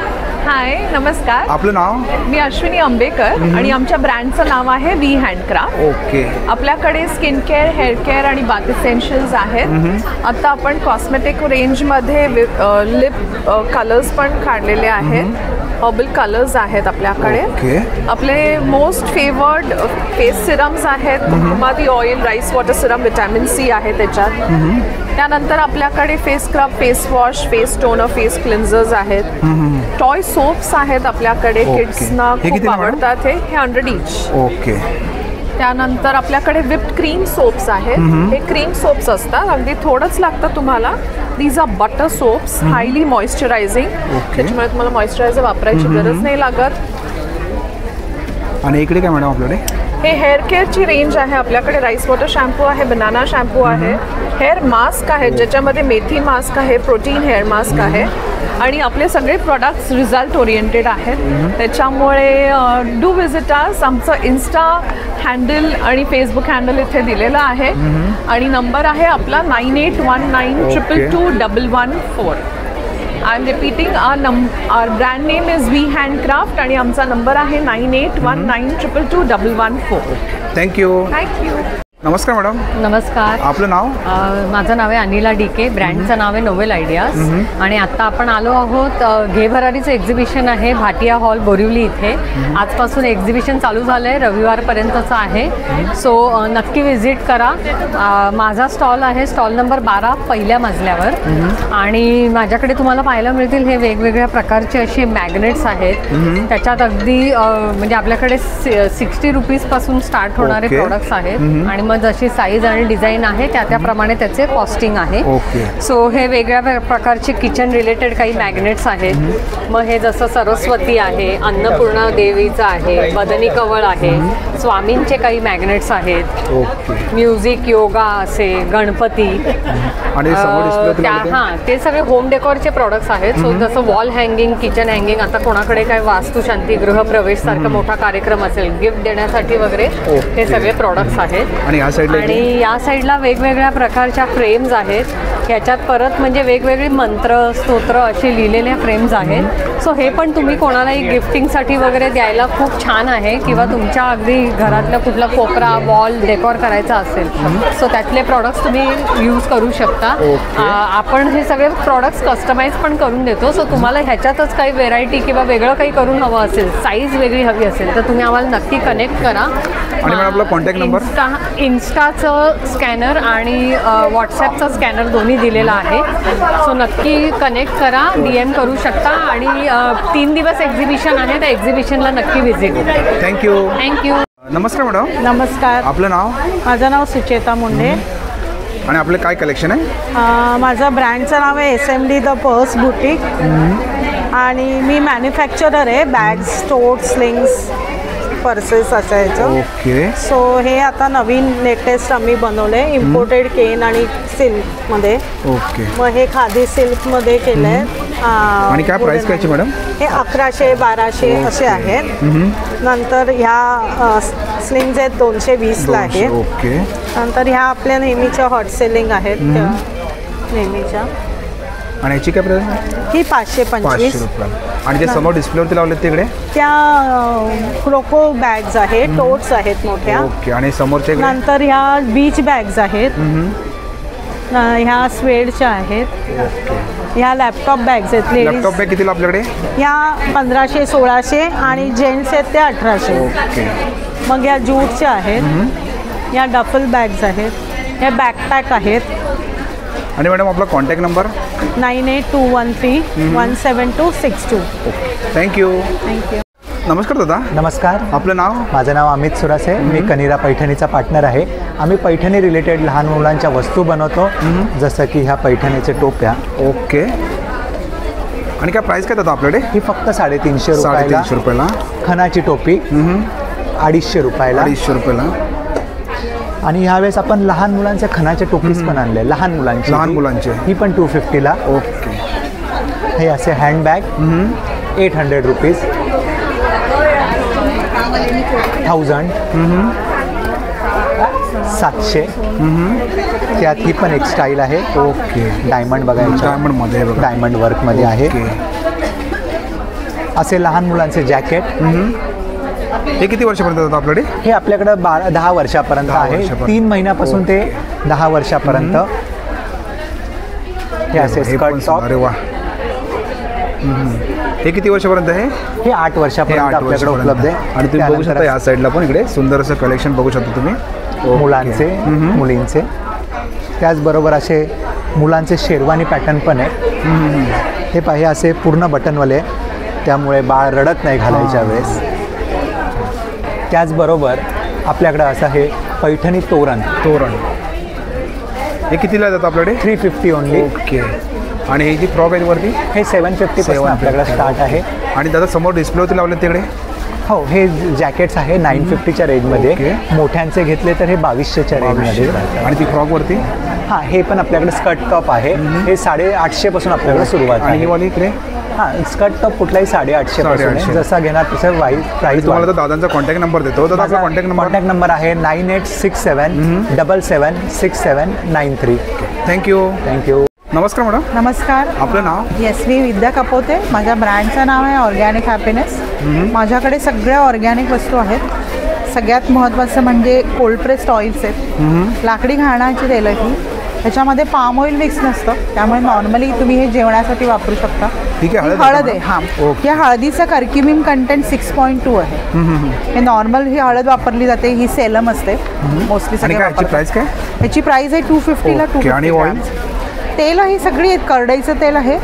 हाय, नमस्कार. आपलं नाव? मी अश्विनी आंबेकर आणि आमच्या ब्रँडचं नाव आहे वी हँडक्राफ्ट. ओके. आपल्याकडे स्किन केअर, हेअर केअर आणि बाथ इसेन्शियल्स आहेत. आता आपण कॉस्मेटिक रेंजमध्ये लिप कलर्स पण काढलेले आहेत. हर्बल कलर्स आहेत आपल्याकडे. आपले मोस्ट फेवर्ड फेस सिरम्स आहेत. मादी oil, rice water serum, vitamin C आहे त्याच्यात. त्यानंतर आपल्याकडे face scrub, face wash, face toner, face cleansers आहेत. टॉय सोप्स आहेत आपल्याकडे. किड्सना खूप आवडतात हे 100 ईच. ओके. त्यानंतर आपल्याकडे विप्ड क्रीम सोप्स आहेत. हे क्रीम सोप्स असतात, अगदी थोडंच लागतं तुम्हाला. These are butter soaps, highly moisturising. त्याच्यामुळे तुम्हाला मॉइश्चरायझर वापरायची गरज नाही लागत. आणि इकडे काय मॅडम आपल्याकडे? हे हेअर केअरची रेंज आहे आपल्याकडे. राईस वॉटर शॅम्पू आहे, बनाना शॅम्पू आहे, हेअर मास्क आहेत ज्याच्यामध्ये मेथी मास्क आहे, प्रोटीन हेअर मास्क आहे. आणि आपले सगळे प्रॉडक्ट्स रिझल्ट ओरिएंटेड आहेत. त्याच्यामुळे डू विजिट अस. आमचं इन्स्टा हँडल आणि फेसबुक हँडल इथे दिलेलं आहे. आणि नंबर आहे आपला 9819222114. I am repeating, our brand name is we handcraft आणि आमचा नंबर आहे 9819222114. थँक्यू. नमस्कार मॅडम. नमस्कार. आपलं नाव? माझं नाव आहे अनिला डीके. ब्रँडचं नाव आहे नोवेल आयडियाज. आणि आता आपण आलो आहोत, घे भरारीचं एक्झिबिशन आहे भाटिया हॉल बोरिवली इथे. आजपासून एक्झिबिशन चालू झालं आहे, रविवारपर्यंतचं आहे. सो नक्की व्हिजिट करा. माझा स्टॉल आहे, स्टॉल नंबर 12, पहिल्या मजल्यावर. आणि माझ्याकडे तुम्हाला पाहायला मिळतील हे वेगवेगळ्या प्रकारचे असे मॅग्नेट्स आहेत. त्याच्यात अगदी म्हणजे आपल्याकडे 60 रुपीजपासून स्टार्ट होणारे प्रोडक्ट्स आहेत. आणि मग जशी साईज आणि डिझाईन आहे त्याप्रमाणे त्याचे कॉस्टिंग आहे. सो हे वेगळ्या प्रकारचे किचन रिलेटेड काही मॅग्नेट्स आहेत. मग हे जसं सरस्वती आहे, अन्नपूर्णा देवीचं आहे, बदनी कवळ आहे, स्वामींचे काही मॅग्नेट्स आहेत, म्युझिक, योगा असे, गणपती. हां, ते सगळे होम डेकोरचे प्रॉडक्ट्स आहेत. सो जसं वॉल हँगिंग, किचन हँगिंग, आता कोणाकडे काय वास्तुशांती, गृहप्रवेश सारखा मोठा कार्यक्रम असेल, गिफ्ट देण्यासाठी वगैरे हे सगळे प्रॉडक्ट्स आहेत. आणि या साईडला वेगवेगळ्या प्रकारच्या फ्रेम्स आहेत. ह्याच्यात परत म्हणजे वेगवेगळे मंत्र, स्तोत्र असे लिहिलेल्या फ्रेम्स आहेत. सो हे पण तुम्ही कोणालाही गिफ्टिंगसाठी वगैरे द्यायला खूप छान आहे. किंवा तुमच्या अगदी घरातला कुठला कोपरा, वॉल डेकोर करायचा असेल सो त्यातले प्रॉडक्ट्स तुम्ही यूज करू शकता. आपण हे सगळे प्रॉडक्ट्स कस्टमाइज पण करून देतो. सो तुम्हाला ह्याच्यातच काही व्हेरायटी किंवा वेगळं काही करून हवं असेल, साईज वेगळी हवी असेल तर तुम्ही आम्हाला नक्की कनेक्ट करा. आणि आपला कॉन्टॅक्ट नंबर? इन्स्टाचं स्कॅनर आणि व्हॉट्सॲपचा स्कॅनर दोन्ही दिलेला आहे. सो नक्की कनेक्ट करा, DM करू शकता. आणि 3 दिवस एक्झिबिशन आहे, त्या एक्झिबिशनला नक्की व्हिजिट करा. थँक्यू. नमस्कार मॅडम. नमस्कार. आपलं नाव? माझं नाव सुचेता मुंडे. आणि आपलं काय कलेक्शन आहे? माझं ब्रँडचं नाव आहे SMD द पर्स बुटीक. आणि मी मॅन्युफॅक्चरर आहे, बॅग्स, टोट्स, स्लिंग्स, पर्सेस असायचं. ओके. सो हे आता नवीन लेटेस्ट आम्ही बनवलंय, इम्पोर्टेड केन आणि सिल्कमध्ये. ओके. मग हे खादी सिल्कमध्ये केलंय. आणि काय प्राइस काय मॅडम? हे 1100-1200 असे आहेत. नंतर ह्या स्लिंग्स आहेत 220ला आहेत. ओके. नंतर ह्या आपल्या नेहमीच्या हॉट सेलिंग आहेत नेहमीच्या. आणि याची काय प्राइस? ही 525 रुपये. आणि जे समोर डिस्प्लेवरती लावले तिकडे त्या क्रोको बॅग्स आहेत, टोट्स आहेत मोठ्या. ओके. आणि समोरच्या नंतर ह्या बीच बॅग्स आहेत. ह्या स्वेडच्या आहेत. ह्या लॅपटॉप बॅग्स आहेत. लॅपटॉप बॅग कितीला आपल्याकडे? ह्या 1500-1600 आणि जेंट्स आहेत ते 1800. ओके. मग ह्या जूटच्या आहेत. ह्या डफल बॅग्स आहेत. ह्या बॅकपॅक आहेत. आणि मॅडम आपला कॉन्टॅक्ट नंबर? 9821317262. थँक्यू. नमस्कार दादा. नमस्कार. आपलं नाव? माझं नाव अमित सुरासे. मी कनिरा पैठणीचा पार्टनर आहे. आम्ही पैठणी रिलेटेड लहान मुलांच्या वस्तू बनवतो, जसं की ह्या पैठणीचे टोप्या. ओके. आणि काय प्राइस काय दादा आपल्याकडे? ही फक्त 350 रुपयाला. खणाची टोपी 250 रुपयाला. आणि ह्यावेळेस आपण लहान मुलांच्या खणाचे टोपीस पण आणले, लहान मुलांचे ही पण 250ला. ओके. हे असे हँडबॅग 800 रुपीज, 1000, 700. त्यात ही पण एक स्टाईल आहे. ओके. डायमंड बघायचं, डायमंडमध्ये डायमंड वर्कमध्ये आहे. असे लहान मुलांचे जॅकेट. हे किती वर्षापर्यंत जातात आपल्याकडे? हे आपल्याकडे 10 वर्षापर्यंत आहे. 3 महिन्यापासून ते 10 वर्षापर्यंत. हे असे स्कर्ट टॉप. अरे वा. हे किती वर्षापर्यंत आहे? हे 8 वर्षापर्यंत आपल्याकडे उपलब्ध आहे. आणि तुम्ही बघू शकता या साईडला पण इकडे सुंदर असं कलेक्शन बघू शकता तुम्ही मुलांचे, मुलींचे. त्याचबरोबर असे मुलांचे शेरवानी पॅटर्न पण आहे. हे पाहे असे पूर्ण बटनवाले, त्यामुळे बाळ रडत नाही घालायच्या वेळेस. त्याचबरोबर आपल्याकडं असं हे पैठणी तोरण. हे कितीला जातं आपल्याकडे? 350 ओनली. ओके. आणि ही जी फ्रॉक आहे वरती हे 750 पासून आपल्याकडे स्टार्ट आहे. आणि दादा समोर डिस्प्लेवरती लावले तिकडे? हो, हे जॅकेट्स आहे 950च्या रेंजमध्ये. मोठ्यांचे घेतले तर हे 2200च्या रेंजमध्ये. आणि ती फ्रॉकवरती? हां, हे पण आपल्याकडे स्कर्ट टॉप आहे. हे 850 पासून आपल्याकडे सुरुवात आहे. आणि ही वाली इकडे? हां, स्कर्ट टॉप कुठलाही 850 पासून. जसा घेणार तसं प्राईस. तुम्हाला तर दादांचा कॉन्टॅक्ट नंबर देतो. दादा आपला कॉन्टॅक्ट नंबर आहे 9867776793. थँक्यू. नमस्कार मॅडम. नमस्कार. आपलं नाव? येस, मी विद्या कपोते. माझ्या ब्रँडचं नाव आहे ऑर्गॅनिक हॅपीनेस. माझ्याकडे सगळ्या ऑर्गॅनिक वस्तू आहेत. सगळ्यात महत्त्वाचं म्हणजे कोल्ड प्रेस्ड ऑइल्स आहेत, लाकडी घाण्याची तेलं ही. त्याच्यामध्ये पाम ऑइल मिक्स नसतं, त्यामुळे नॉर्मली तुम्ही हे जेवणासाठी वापरू शकता. ठीक आहे. हळद आहे. हां, या हळदीचं कर्क्युमिन कंटेंट 6.2 आहे. हे नॉर्मल ही हळद वापरली जाते, ही सेलम असते मोस्टली सगळे. प्राइस काय? याची प्राइस आहे 250ला. 250 तेल आहे, सगळी आहेत. करडईचं तेल आहे.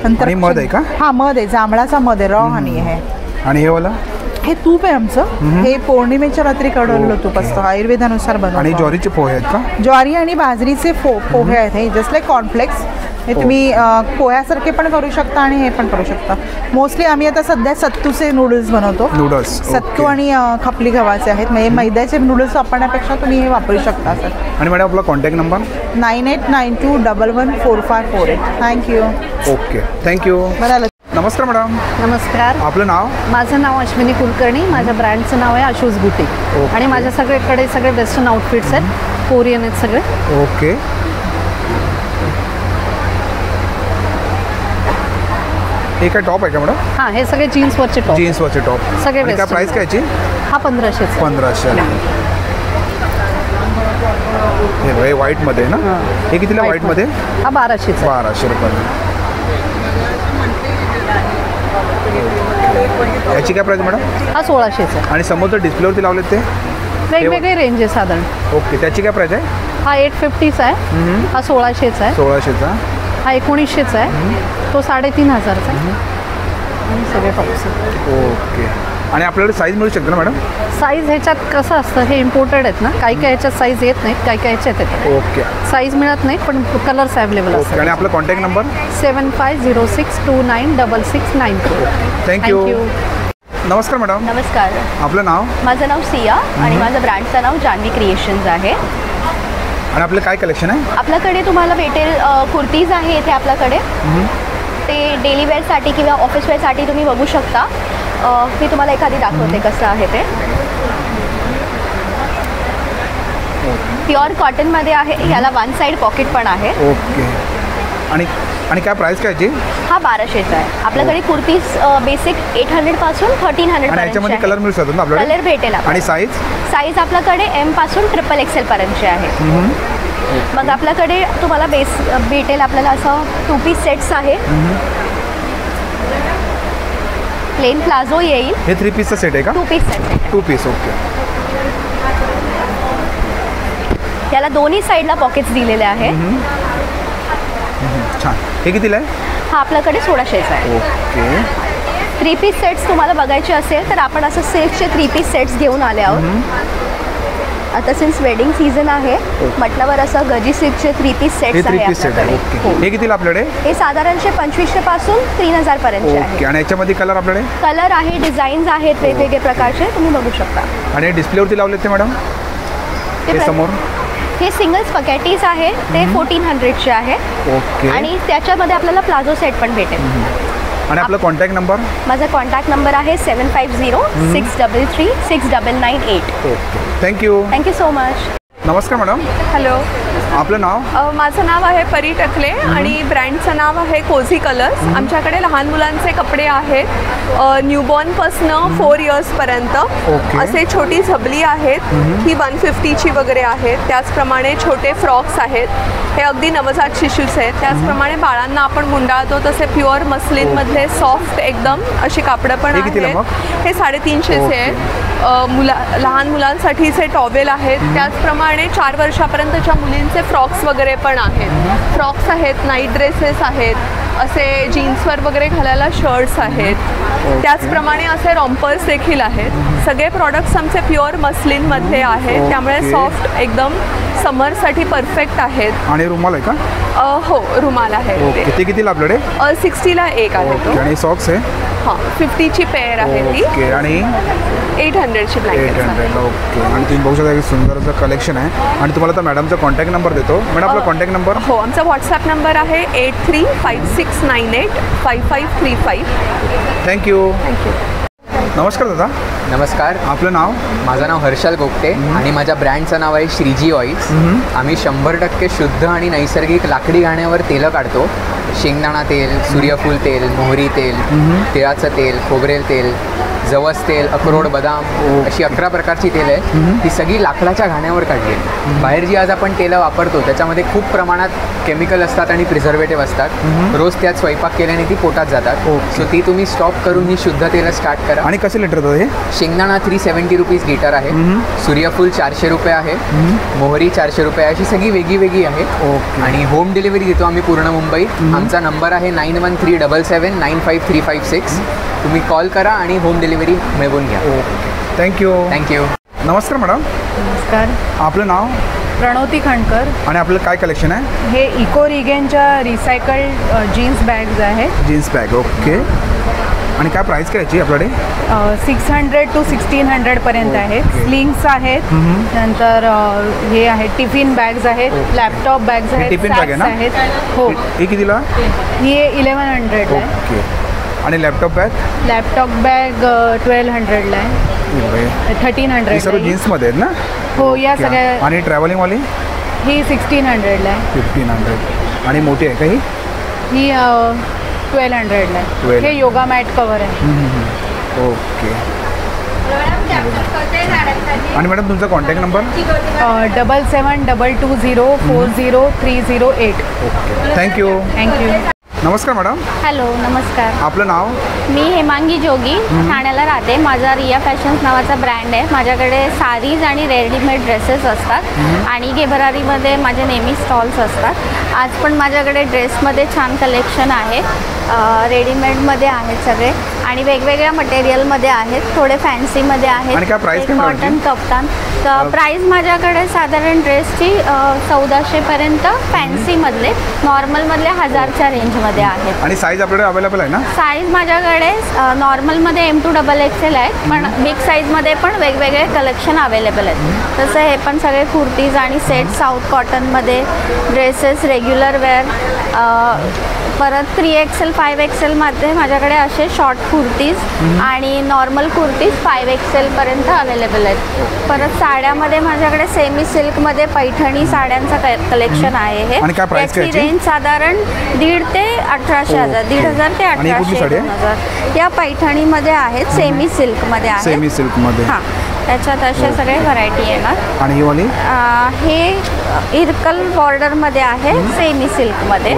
नंतर मध आहे का? हां, मध आहे, जांभळाचा मध आहे, रॉ हनी आहे. आणि हे वाला? हे तूप आहे आमचं. हे पौर्णिमेच्या रात्री कडवलेलं तूप असतं, आयुर्वेदानुसार बनवतो. आणि ज्वारीचे पोहे आहेत का? ज्वारी आणि बाजरीचे पोहे आहेत. हे जस्ट लाईक कॉर्नफ्लेक्स. हे तुम्ही पोह्यासारखे पण करू शकता आणि हे पण करू शकता. मोस्टली आम्ही आता सध्या सत्तूचे नूडल्स बनवतो. सत्तू आणि खपली गव्हाचे आहेत. म्हणजे मैद्याचे नूडल्स वापरण्यापेक्षा तुम्ही हे वापरू शकता सर. आणि मॅडम आपला contact number? 9892114548. Thank you. Okay, thank you. बरं. नमस्कार मॅडम. नमस्कार. आपलं नाव? माझं नाव अश्विनी कुलकर्णी. माझ्या ब्रँडचं नाव आहे आशूज बुटीक. आणि माझ्या सगळीकडे सगळे वेस्टर्न आउटफिट्स आहेत, कोरियन आहेत सगळे. ओके. हे काय टॉप आहे का मॅडम? हां, हे सगळे जीन्सवरचे टॉप. जीन्सवरचे टॉप सगळे. काय प्राइस काय याची? हा 1500. 1500. हे व्हाईटमध्ये ना? हे कितीला व्हाईटमध्ये? हा 1200. 1200 रुपये. याची काय प्राइस मॅडम? हा 1600. आणि समोर डिस्प्लेवरती लावलेत ते वेगवेगळे रेंज आहे साधारण. ओके. त्याची काय प्राइस आहे? हा 850चा आहे. हा 1600चा आहे. 1600चा. हा 1900चा आहे. तो 3500चा आहे. आणि सगळे टॉप्स. ओके. आणि आपल्याकडे साईज मिळू शकते ना मॅडम? साईज ह्याच्यात कसं असतं, हे इम्पोर्टेड आहेत ना, काही काही ह्याच्यात साईज येत नाहीत, काही काही ह्याच्यात येतात. ओके. साईज मिळत नाही पण कलर्स अवेलेबल असतात. आणि आपला कॉन्टॅक्ट नंबर? 7506296692. थँक्यू. नमस्कार मॅडम. नमस्कार. आपलं नाव? माझं नाव सिया आणि माझं ब्रँडचं नाव जान्हवी क्रिएशन्स आहे. आणि आपलं काय कलेक्शन आहे? आपल्याकडे तुम्हाला भेटेल कुर्तीज आहे इथे आपल्याकडे. ते डेली वेअरसाठी किंवा ऑफिस वेअरसाठी तुम्ही बघू शकता. मी तुम्हाला एखादी दाखवते कसं आहे ते. प्युअर कॉटनमध्ये आहे. याला वन साईड पॉकेट पण आहे. ओके. आणि काय प्राइस काय याची? हा 1200चा आहे. आपल्याकडे कुर्तीज बेसिक 800 पासून 1300 याच्यामध्ये कलर मिळू शकतो ना आपल्याला? कलर भेटेल. आणि साईज आपल्याकडे M पासून XXL पर्यंतचे आहे. मग आपल्याकडे तुम्हाला भेटेल आपल्याला असं 2 पीस सेट्स आहे. प्लेन प्लाझो येईल. हे 3 पीसचा सेट आहे का? 2 पीस सेट. 2 पीस. ओके. याला दोन्ही साईडला पॉकेट्स दिलेले आहेत. छान. हे कितीला आहे? हा आपल्याकडे 1600चा आहे. ओके. 3 पीस सेट्स तुम्हाला बघायचे असेल तर आपण असं सिल्कचे 3 पीस सेट्स घेऊन आले आहोत. आता सिन्स वेडिंग सीझन आहे म्हटल्यावर असं गजी सिल्कचे 3 पीस सेट्स आहे आपल्याकडे. हे कितीला आपल्याकडे? हे साधारणशे 2500 पासून 3000 पर्यंतचे आहे. आणि याच्यामध्ये कलर आपल्याकडे? कलर आहे, डिझाईन्स आहेत वेगवेगळे प्रकारचे, तुम्ही बघू शकता. आणि डिस्प्लेवरती लावलेत ते मॅडम? ते समोर हे सिंगल स्पगॅटीज आहे ते 1400चे आहे. ओके. आणि त्याच्यामध्ये आपल्याला प्लाझो सेट पण भेटेल. आणि आपला कॉन्टॅक्ट नंबर? माझा कॉन्टॅक्ट नंबर आहे 7506336998. Okay, thank you. Thank you so much. नमस्कार मॅडम. हॅलो. आपलं नाव? माझं नाव आहे परी टकले आणि ब्रँडचं नाव आहे कोझी कलर्स. आमच्याकडे लहान मुलांचे कपडे आहेत, न्यूबॉर्नपासनं 4 इयर्सपर्यंत. असे छोटी झबली आहेत, ही 150ची वगैरे आहेत. त्याचप्रमाणे छोटे फ्रॉक्स आहेत, हे अगदी नवजात शिशूचे आहेत. त्याचप्रमाणे बाळांना आपण गुंडाळतो तसे प्युअर मस्लिनमधले सॉफ्ट एकदम अशी कापडं पण आहेत. हे 350चे आहेत. लहान मुलांसाठीचे टॉवेल आहेत. त्याचप्रमाणे 4 वर्षापर्यंतच्या मुलींचे फ्रॉक्स वगैरे पण आहेत. फ्रॉक्स आहेत, नाईट ड्रेसेस आहेत, असे जीन्सवर वगैरे घालायला शर्ट्स आहेत. त्याचप्रमाणे असे रॉम्पर्स देखील आहेत. सगळे प्रॉडक्ट्स आमचे प्युअर मस्लिनमधले आहेत, त्यामुळे सॉफ्ट एकदम समरसाठी परफेक्ट आहेत. आणि रुमाल आहे का? हो, रुमाल आहे. ते कितीला आपल्याकडे? 60ला एक आहे तो. आणि सॉक्स आहे? हां, 50ची पेअर आहे ती. ओके. आणि 800ची ब्लँकेट. 800. ओके. आणि तुम्ही बघू शकता की सुंदर असं कलेक्शन आहे. आणि तुम्हाला तर मॅडमचा कॉन्टॅक्ट नंबर देतो. मॅडम आपला कॉन्टॅक्ट नंबर? हो, आमचा व्हॉट्सॲप नंबर आहे 8356985535. थँक्यू. नमस्कार दादा. नमस्कार. आपलं नाव? माझं नाव हर्षल गोपटे आणि माझ्या ब्रँडचं नाव आहे श्रीजी ऑइल्स. आम्ही 100% शुद्ध आणि नैसर्गिक लाकडी घाण्यावर तेलं काढतो. शेंगदाणा तेल, सूर्यफूल तेल, मोहरी तेल, तिळाचं तेल, खोबरेल तेल, जवस तेल, अक्रोड, बदाम अशी 11 प्रकारची तेल आहे. ती सगळी लाकडाच्या घाण्यावर काढली. बाहेर जी आज आपण तेलं वापरतो त्याच्यामध्ये खूप प्रमाणात केमिकल असतात आणि प्रिझर्वेटिव्ह असतात. रोज त्यात स्वयंपाक केल्याने ती पोटात जातात. सो ती तुम्ही स्टॉप करून ही शुद्ध तेलं स्टार्ट करा. आणि कसे लिटर हे? शेंगदाणा 370 रुपीज लिटर आहे. सूर्यफूल 400 रुपये आहे. मोहरी 400 रुपये, अशी सगळी वेगळी वेगळी आहे. आणि होम डिलिव्हरी देतो आम्ही पूर्ण मुंबईत. आमचा नंबर आहे 9137795356. तुम्ही कॉल करा आणि होम डिलिव्हरी मिळवून घ्या. थँक्यू. थँक्यू. नमस्कार मॅडम. नमस्कार. आपलं नाव? प्रणोती खणकर. आणि आपलं काय कलेक्शन आहे? हे इको रिगेनच्या रिसायकल्ड जीन्स बॅग्स आहेत. Jeans bag. ओके. आणि काय प्राइस काय याची आपल्याकडे? 600 to 1600 पर्यंत आहेत. स्लिंग्स आहेत, नंतर हे आहेत टिफिन बॅग्स आहेत, लॅपटॉप बॅग्स आहेत, टिफिन बॅग आहे ना? हो. ही कितीला? ही 1100 आहे. ओके. आणि लॅपटॉप बॅग? लॅपटॉप बॅग 1200 आहे. 1300. सर्व जीन्समध्ये आहेत ना? हो, या सगळ्या. आणि ट्रॅव्हलिंगवाली? ही 1600 आहे. 1500. आणि मोठी आहे का ही? ही 1200 आहे. हे योगा मॅट कवर आहे. ओके. आणि मॅडम तुमचा कॉन्टॅक्ट नंबर? 7722040308. ओके. थँक्यू. नमस्कार मॅडम. हॅलो, नमस्कार. आपलं नाव? मी हेमांगी जोगी, ठाण्याला राहते. माझा रिया फॅशन्स नावाचा ब्रँड आहे. माझ्याकडे साडीज आणि रेडीमेड ड्रेसेस असतात आणि घेभरारीमध्ये माझे नेहमी स्टॉल्स असतात. आज पण माझ्याकडे ड्रेसमध्ये छान कलेक्शन आहे. रेडीमेडमध्ये आहेत सगळे आणि वेगवेगळ्या मटेरियलमध्ये आहेत. थोडे फॅन्सीमध्ये आहेत. कॉटन, कप्तान. तर प्राईस माझ्याकडे साधारण ड्रेसची 1400पर्यंत, फॅन्सीमधले, नॉर्मलमधले 1000च्या रेंजमध्ये आहेत. आणि साईज आपल्याकडे अवेलेबल आहे ना? साईज माझ्याकडे नॉर्मलमध्ये M2XXL आहेत, पण बिग साईजमध्ये पण वेगवेगळे कलेक्शन अवेलेबल आहेत. तसं हे पण सगळे कुर्तीज आणि सेट साऊथ कॉटनमध्ये, ड्रेसेस, रेग्युलर वेअर, परत 3XL 5XLमध्ये माझ्याकडे असे शॉर्ट कुर्तीज आणि नॉर्मल कुर्तीज 5XLपर्यंत अवेलेबल आहेत. परत साड्यामध्ये माझ्याकडे सेमी सिल्कमध्ये पैठणी साड्यांचं कलेक्शन आहे. हे याची रेंज साधारण 1,500 ते 1,800, 1,500 ते 1,800, 2,000 या पैठणीमध्ये आहेत. सेमी सिल्कमध्ये आहेत. सेमी सिल्कमध्ये. हां, त्याच्यात असे सगळे व्हरायटी येणार. आणि ही वाली? हे इरकल बॉर्डरमध्ये आहे, सेमी सिल्कमध्ये.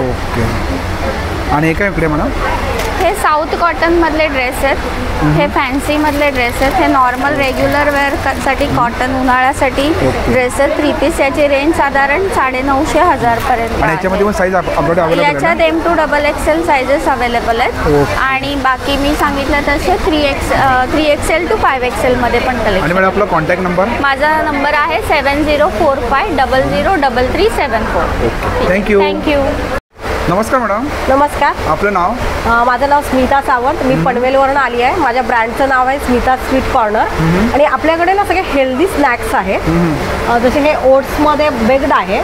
आणि हे काय इकडे म्हणा? हे साऊथ कॉटनमधले ड्रेस आहेत. हे फॅन्सीमधले ड्रेस आहेत. हे नॉर्मल रेग्युलर वेअरसाठी कॉटन, उन्हाळ्यासाठी ड्रेस आहेत. 3 पीस. याची रेंज साधारण 950, 1000 पर्यंत. याच्यामध्ये पण साईज अवेलेबल आहे? याच्यात M2XXL साईजेस अवेलेबल आहेत. आणि बाकी मी सांगितलं तसे 3XL to 5XL मध्ये पण कलेक्शन. आणि मॅडम आपला कॉन्टॅक्ट नंबर? माझा नंबर आहे 7045003374. थँक्यू. नमस्कार मॅडम. नमस्कार. आपलं नाव? माझं नाव स्मिता सावंत. मी पनवेलवरून आली आहे. माझ्या ब्रँडचं नाव आहे स्मिता स्वीट कॉर्नर. आणि आपल्याकडे ना सगळे हेल्दी स्नॅक्स आहेत. जसे हे ओट्समध्ये बेक्ड आहे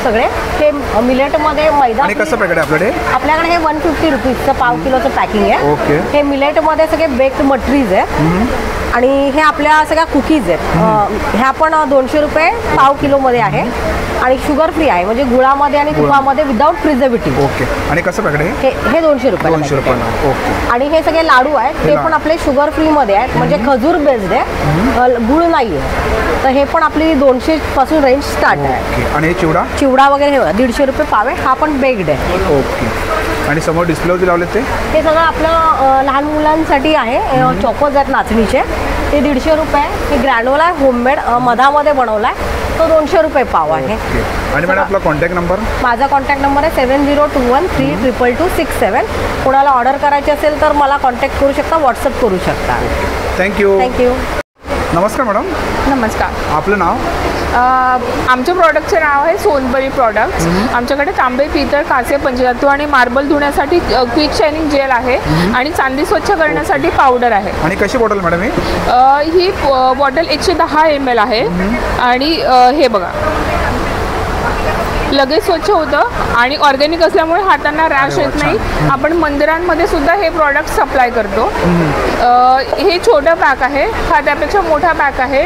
सगळे. हे मिलेटमध्ये मैदा. आणि कसं पॅकेट आहे आपल्याकडे? आपल्याकडे हे 150 रुपीजचं 1/2 किलोचं पॅकिंग आहे. ओके. हे मिलेटमध्ये सगळे बेक्ड मटरीज आहे. आणि हे आपल्या सगळ्या कुकीज आहेत. ह्या पण 200 रुपये 1/2 किलोमध्ये आहे. आणि शुगर फ्री आहे, म्हणजे गुळामध्ये आणि तुपामध्ये विदाउट प्रिझर्वेटिव्ह. ओके. आणि कसं पॅकेट आहे? हे 200 रुपये. 200 रुपये. ओके. आणि हे सगळे लाडू आहेत ते पण आपले शुगर फ्री मध्ये आहेत, म्हणजे खजूर बेस्ड आहे, गुळ नाही आहे. तर हे पण आपली 200 पासून रेंज स्टार्ट आहे. आणि हे चिवडा वगैरे हे 150 रुपये पाव आहे. हा पण बेक्ड आहे. ओके. आणि समोर डिस्प्लेवरती लावले ते सगळं आपलं लहान मुलांसाठी आहे. चॉकोज आहेत नाचणीचे, ते 150 रुपये. हे ग्रॅनोला आहे होममेड, मधामध्ये बनवला आहे, तो 200 रुपये पाव आहे. आणि मॅडम आपला कॉन्टॅक्ट नंबर? माझा कॉन्टॅक्ट नंबर आहे 7021322267. कोणाला ऑर्डर करायची असेल तर मला कॉन्टॅक्ट करू शकता, व्हॉट्सअप करू शकता. थँक्यू. थँक्यू. नमस्कार मॅडम. नमस्कार. आपलं नाव? आमच्या प्रॉडक्टचे नाव आहे सोनपरी प्रॉडक्ट्स. आमच्याकडे तांबे, पितळ, कांसे, पंचधातू आणि मार्बल धुण्यासाठी क्विक शायनिंग जेल आहे आणि चांदी स्वच्छ करण्यासाठी पावडर आहे. आणि कशी बॉटल मॅडम ही बॉटल 110 ml आहे. आणि हे बघा लगेच स्वच्छ होतं आणि ऑर्गॅनिक असल्यामुळे हातांना रॅश येत नाही. आपण मंदिरांमध्ये सुद्धा हे प्रॉडक्ट सप्लाय करतो. हे छोटं पॅक आहे, हा त्यापेक्षा मोठा पॅक आहे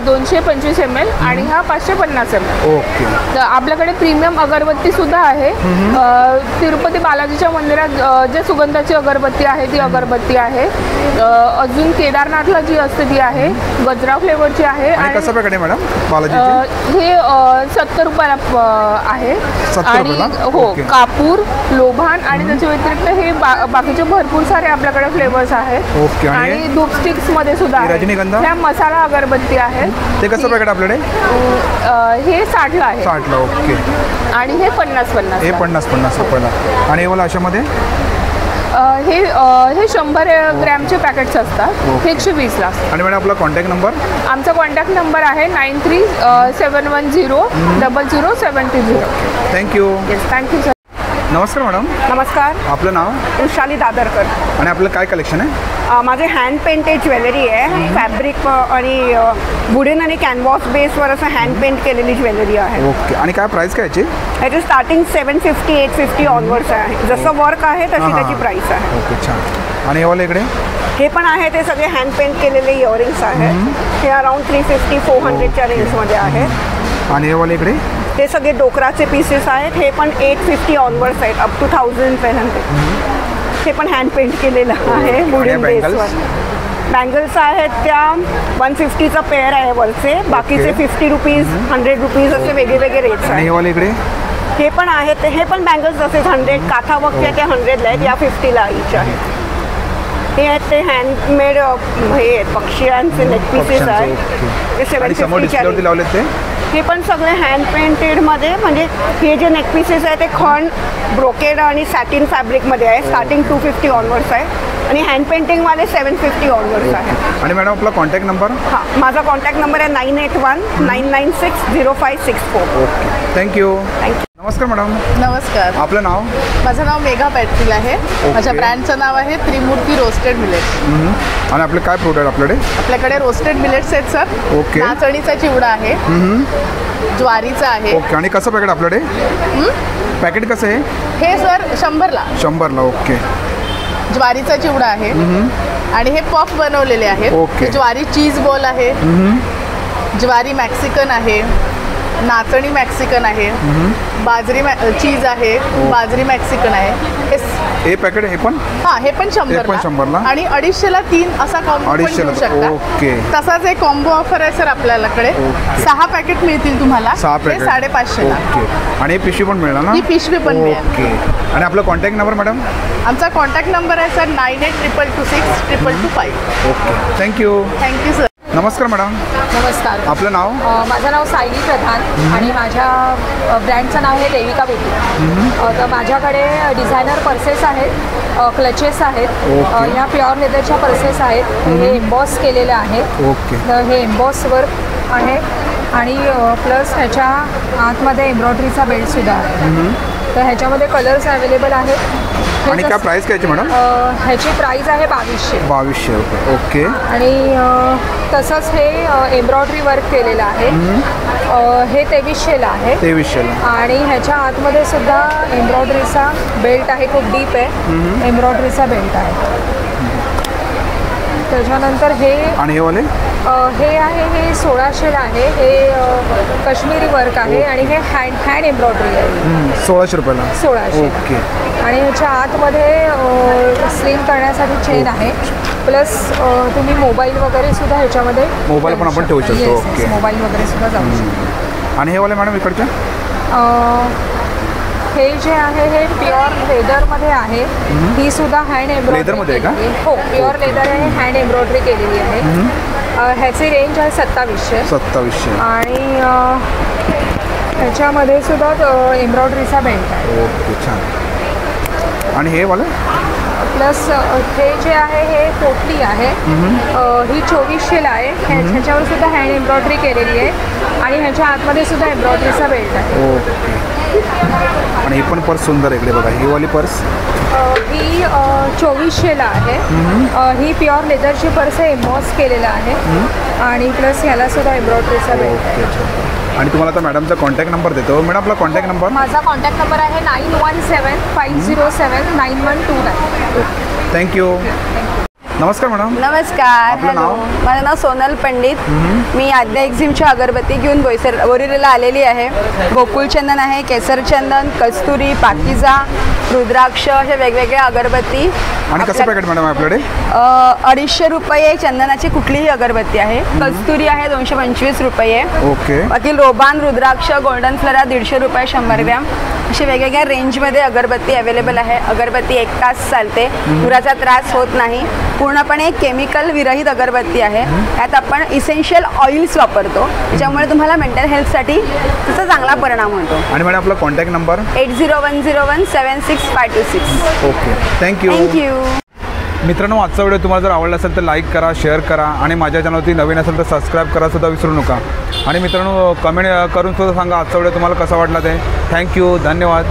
225 ml आणि हा 550 ml. ओके. तर आपल्याकडे प्रीमियम अगरबत्ती सुद्धा आहे. तिरुपती बालाजीच्या मंदिरात जे सुगंधाची अगरबत्ती आहे ती अगरबत्ती आहे. अजून केदारनाथला जी असते ती आहे, गजरा फ्लेवरची आहे. आणि कसं पॅकेट आहे मॅडम बालाजीचे? हे 70 रुपयाला आहे. आणि हो, कापूर, लोभान आणि त्याच्या व्यतिरिक्त हे बाकीचे भरपूर सारे आपल्याकडे फ्लेवर्स आहेत. ओके. आणि धूप स्टिक्स मध्ये सुद्धा रजनीगंधा, ह्या मसाला अगरबत्ती आहेत. ते कसं पॅकेट आपल्याकडे? हे 60 ला आहे. 60 ला. ओके. आणि हे 50 हे 50 रुपयाला. आणि हे वाला अशामध्ये हे 100 ग्रॅमचे पॅकेट्स असतात. हे 120 ला. आणि मॅडम आपला कॉन्टॅक्ट नंबर? आमचा कॉन्टॅक्ट नंबर आहे 9371000720. थँक्यू. Yes, thank you sir. नमस्कार मॅडम. नमस्कार. आपलं नाव? वृषाली दादरकर. आणि आपलं काय कलेक्शन आहे? माझे हँड पेंटेड ज्वेलरी आहे. फॅब्रिक आणि वुडन आणि कॅनव्हास बेसवर असं हँड पेंट केलेली ज्वेलरी आहे. ओके. आणि काय प्राइस काय याची? ह्याची स्टार्टिंग 750 850 ऑनवर्ड्स आहे. जसं वर्क आहे तशी त्याची प्राइस आहे. ओके, छान. आणि हे वाले इकडे? हे पण आहे, ते सगळे हँड पेंट केलेले इयरिंग्स आहेत. हे अराउंड 350-400च्या रेंजमध्ये आहेत. आणि हे वाले इकडे? ते सगळे डोकराचे पीसेस आहेत. हे पण 850 ऑनवर्ड्स आहेत, अप टू 1500. हे पण हँड पेंट केलेलं आहे वुडन बेसवर. बँगल्स आहेत त्या 150चा पेअर आहे वरचे, बाकीचे 50 रुपीज 100 रुपीज असे वेगळे वेगळे रेट्स आहेत. आणि हे वाले इकडे? हे पण आहेत, हे पण बँगल्स असे 100 काथा वगैरे ते 100ला आहेत, या 50ला इच आहेत. हे आहेत ते हँडमेड हे पक्ष्यांचे नेक पीसेस आहेत. ते 750च्या लावले ते. हे पण सगळे हँड पेंटेडमध्ये, म्हणजे हे जे नेक पीसेस आहे ते खण ब्रोकेड आणि सॅटिन फॅब्रिकमध्ये आहे. स्टार्टिंग 250 ऑनवर्ड्स आहे आणि हँड पेंटिंगवाले 750 ऑनवर्ड्स आहे. आणि मॅडम आपला कॉन्टॅक्ट नंबर? हां, माझा कॉन्टॅक्ट नंबर आहे 9819960564. Okay, thank you. नमस्कार मॅडम. नमस्कार. आपलं नाव? माझं नाव मेघा पॅट्रिल आहे. माझ्या ब्रँडचं नाव आहे त्रिमूर्ती रोस्टेड मिलेट्स. आणि आपले काय प्रोडक्ट आपल्याकडे? आपल्याकडे रोस्टेड मिलेट्स आहेत सर. ओके. नाचणीचा चिवडा आहे, ज्वारीचा आहे. ओके. आणि कसं पॅकेट आपल्याकडे? पॅकेट कसं आहे हे सर? 100ला. 100ला. ओके. ज्वारीचा चिवडा आहे आणि हे पफ बनवलेले आहेत. ओके. ज्वारी चीज बॉल आहे, ज्वारी मॅक्सिकन आहे, नाचणी मॅक्सिकन आहे, बाजरी चीज आहे, बाजरी मॅक्सिकन आहे. हे पॅकेट हे पण? हां, हे पण 100ला. आणि 250ला 3 असा कॉम्बो घेऊ शकता. ओके. तसाच एक कॉम्बो ऑफर आहे सर आपल्याकडे. 6 पॅकेट मिळतील तुम्हाला. 6 पॅकेट 550ला. ओके. आणि हे पिशवी पण मिळणार ना? ही पिशवी पण मिळेल. ओके. आणि आपला कॉन्टॅक्ट नंबर मॅडम? आमचा कॉन्टॅक्ट नंबर आहे sir 9822262225. Okay, thank you. Thank you sir. नमस्कार मॅडम. नमस्कार. आपलं नाव? माझं नाव सायली प्रधान आणि माझ्या ब्रँडचं नाव आहे देविका ब्युटी. तर माझ्याकडे डिझायनर पर्सेस आहेत, क्लचेस आहेत. ह्या प्युअर लेदरच्या पर्सेस आहेत. हे एम्बॉस केलेले आहेत. ओके. हे एम्बॉस वर्क आहे आणि प्लस ह्याच्या आतमध्ये एम्ब्रॉयडरीचा बेल्टसुद्धा आहे. तर ह्याच्यामध्ये कलर्स अवेलेबल आहेत. आणि काय प्राईस काय मॅडम? ह्याची प्राईस आहे 2200 रुपये. ओके. आणि तसंच हे एम्ब्रॉयडरी वर्क केलेलं आहे. हे 2300ला आहे. 2300ला. आणि ह्याच्या आतमध्ये सुद्धा एम्ब्रॉयडरीचा बेल्ट आहे, खूप डीप आहे. एम्ब्रॉयडरीचा बेल्ट आहे. त्याच्यानंतर हे आणि हे वाले हे आहे, हे 1600ला आहे. हे काश्मीरी वर्क आहे आणि हे हँड एम्ब्रॉयडरी आहे. 1600 रुपयाला. 1600. ओके. आणि ह्याच्या आतमध्ये स्लिम करण्यासाठी चेन आहे. प्लस तुम्ही मोबाईल वगैरे सुद्धा ह्याच्यामध्ये मोबाईल पण आपण ठेवू शकतो. ओके. मोबाईल वगैरे सुद्धा जाऊ शकतो. आणि हे वाले मॅडम इकडच्या हे जे आहे हे प्युअर लेदरमध्ये आहे. ही सुद्धा हँड एम्ब्रॉयडरी लेदरमध्ये आहे का? हो, प्युअर लेदर आहे. हँड एम्ब्रॉयडरी केलेली आहे. ह्याची रेंज आहे 2700. आणि ह्याच्यामध्ये सुद्धा एम्ब्रॉयडरीचा बेल्ट आहे. ओके, छान. आणि हे वाला प्लस हे जे आहे हे पोटली आहे. ही 2400ला आहे. ह्याच्यावर सुद्धा हँड एम्ब्रॉयडरी केलेली आहे आणि ह्याच्या आतमध्ये सुद्धा एम्ब्रॉयडरीचा बेल्ट आहे. ओके. आणि ही पण पर्स सुंदर आहे. इकडे बघा, ही वाली पर्स ही 2400ला आहे. ही प्युअर लेदरची पर्स आहे, एम्बॉस केलेला आहे. आणि प्लस ह्याला सुद्धा एम्ब्रॉयडरीचा बेल्ट आहे. आणि तुम्हाला आता मॅडमचा कॉन्टॅक्ट नंबर देतो. मॅडम आपला कॉन्टॅक्ट नंबर? माझा कॉन्टॅक्ट नंबर आहे 9175079129. थँक्यू. नमस्कार मॅडम. नमस्कार. आपलं नाव? माझं नाव सोनल पंडित. मी आद्या एक्झिमची अगरबत्ती घेऊन बोरीवलीला आलेली आहे. गोकुळ चंदन आहे, केसर चंदन, कस्तुरी, पाकिजा, रुद्राक्ष अशा वेगवेगळ्या अगरबत्ती. आणि कसं पॅकेट मॅडम आपल्याकडे? 250 रुपये चंदनाची कुठलीही अगरबत्ती आहे. कस्तुरी आहे 225 रुपये. ओके. बाकी रोबान, रुद्राक्ष, गोल्डन फ्लरा 150 रुपये 100 ग्रॅम. अशी वेगवेगळ्या रेंजमध्ये अगरबत्ती अवेलेबल आहे. अगरबत्ती 1 तास चालते. धुराचा त्रास होत नाही. पूर्णपणे केमिकल विरहित अगरबत्ती आहे. त्यात आपण इसेन्शियल ऑइल्स वापरतो, त्याच्यामुळे तुम्हाला मेंटल हेल्थसाठी त्याचा चांगला परिणाम होतो. आणि मॅडम आपला कॉन्टॅक्ट नंबर? 8010176526. Okay, thank you. मित्रांनो, आजचा व्हिडिओ तुम्हाला जर आवडला असेल तर लाईक करा, शेअर करा आणि माझ्या चॅनलवरती नवीन असेल तर सबस्क्राईब करा सुद्धा विसरू नका. आणि मित्रांनो, कमेंट करून सुद्धा सांगा आजचा व्हिडिओ तुम्हाला कसा वाटला ते. थँक्यू, धन्यवाद.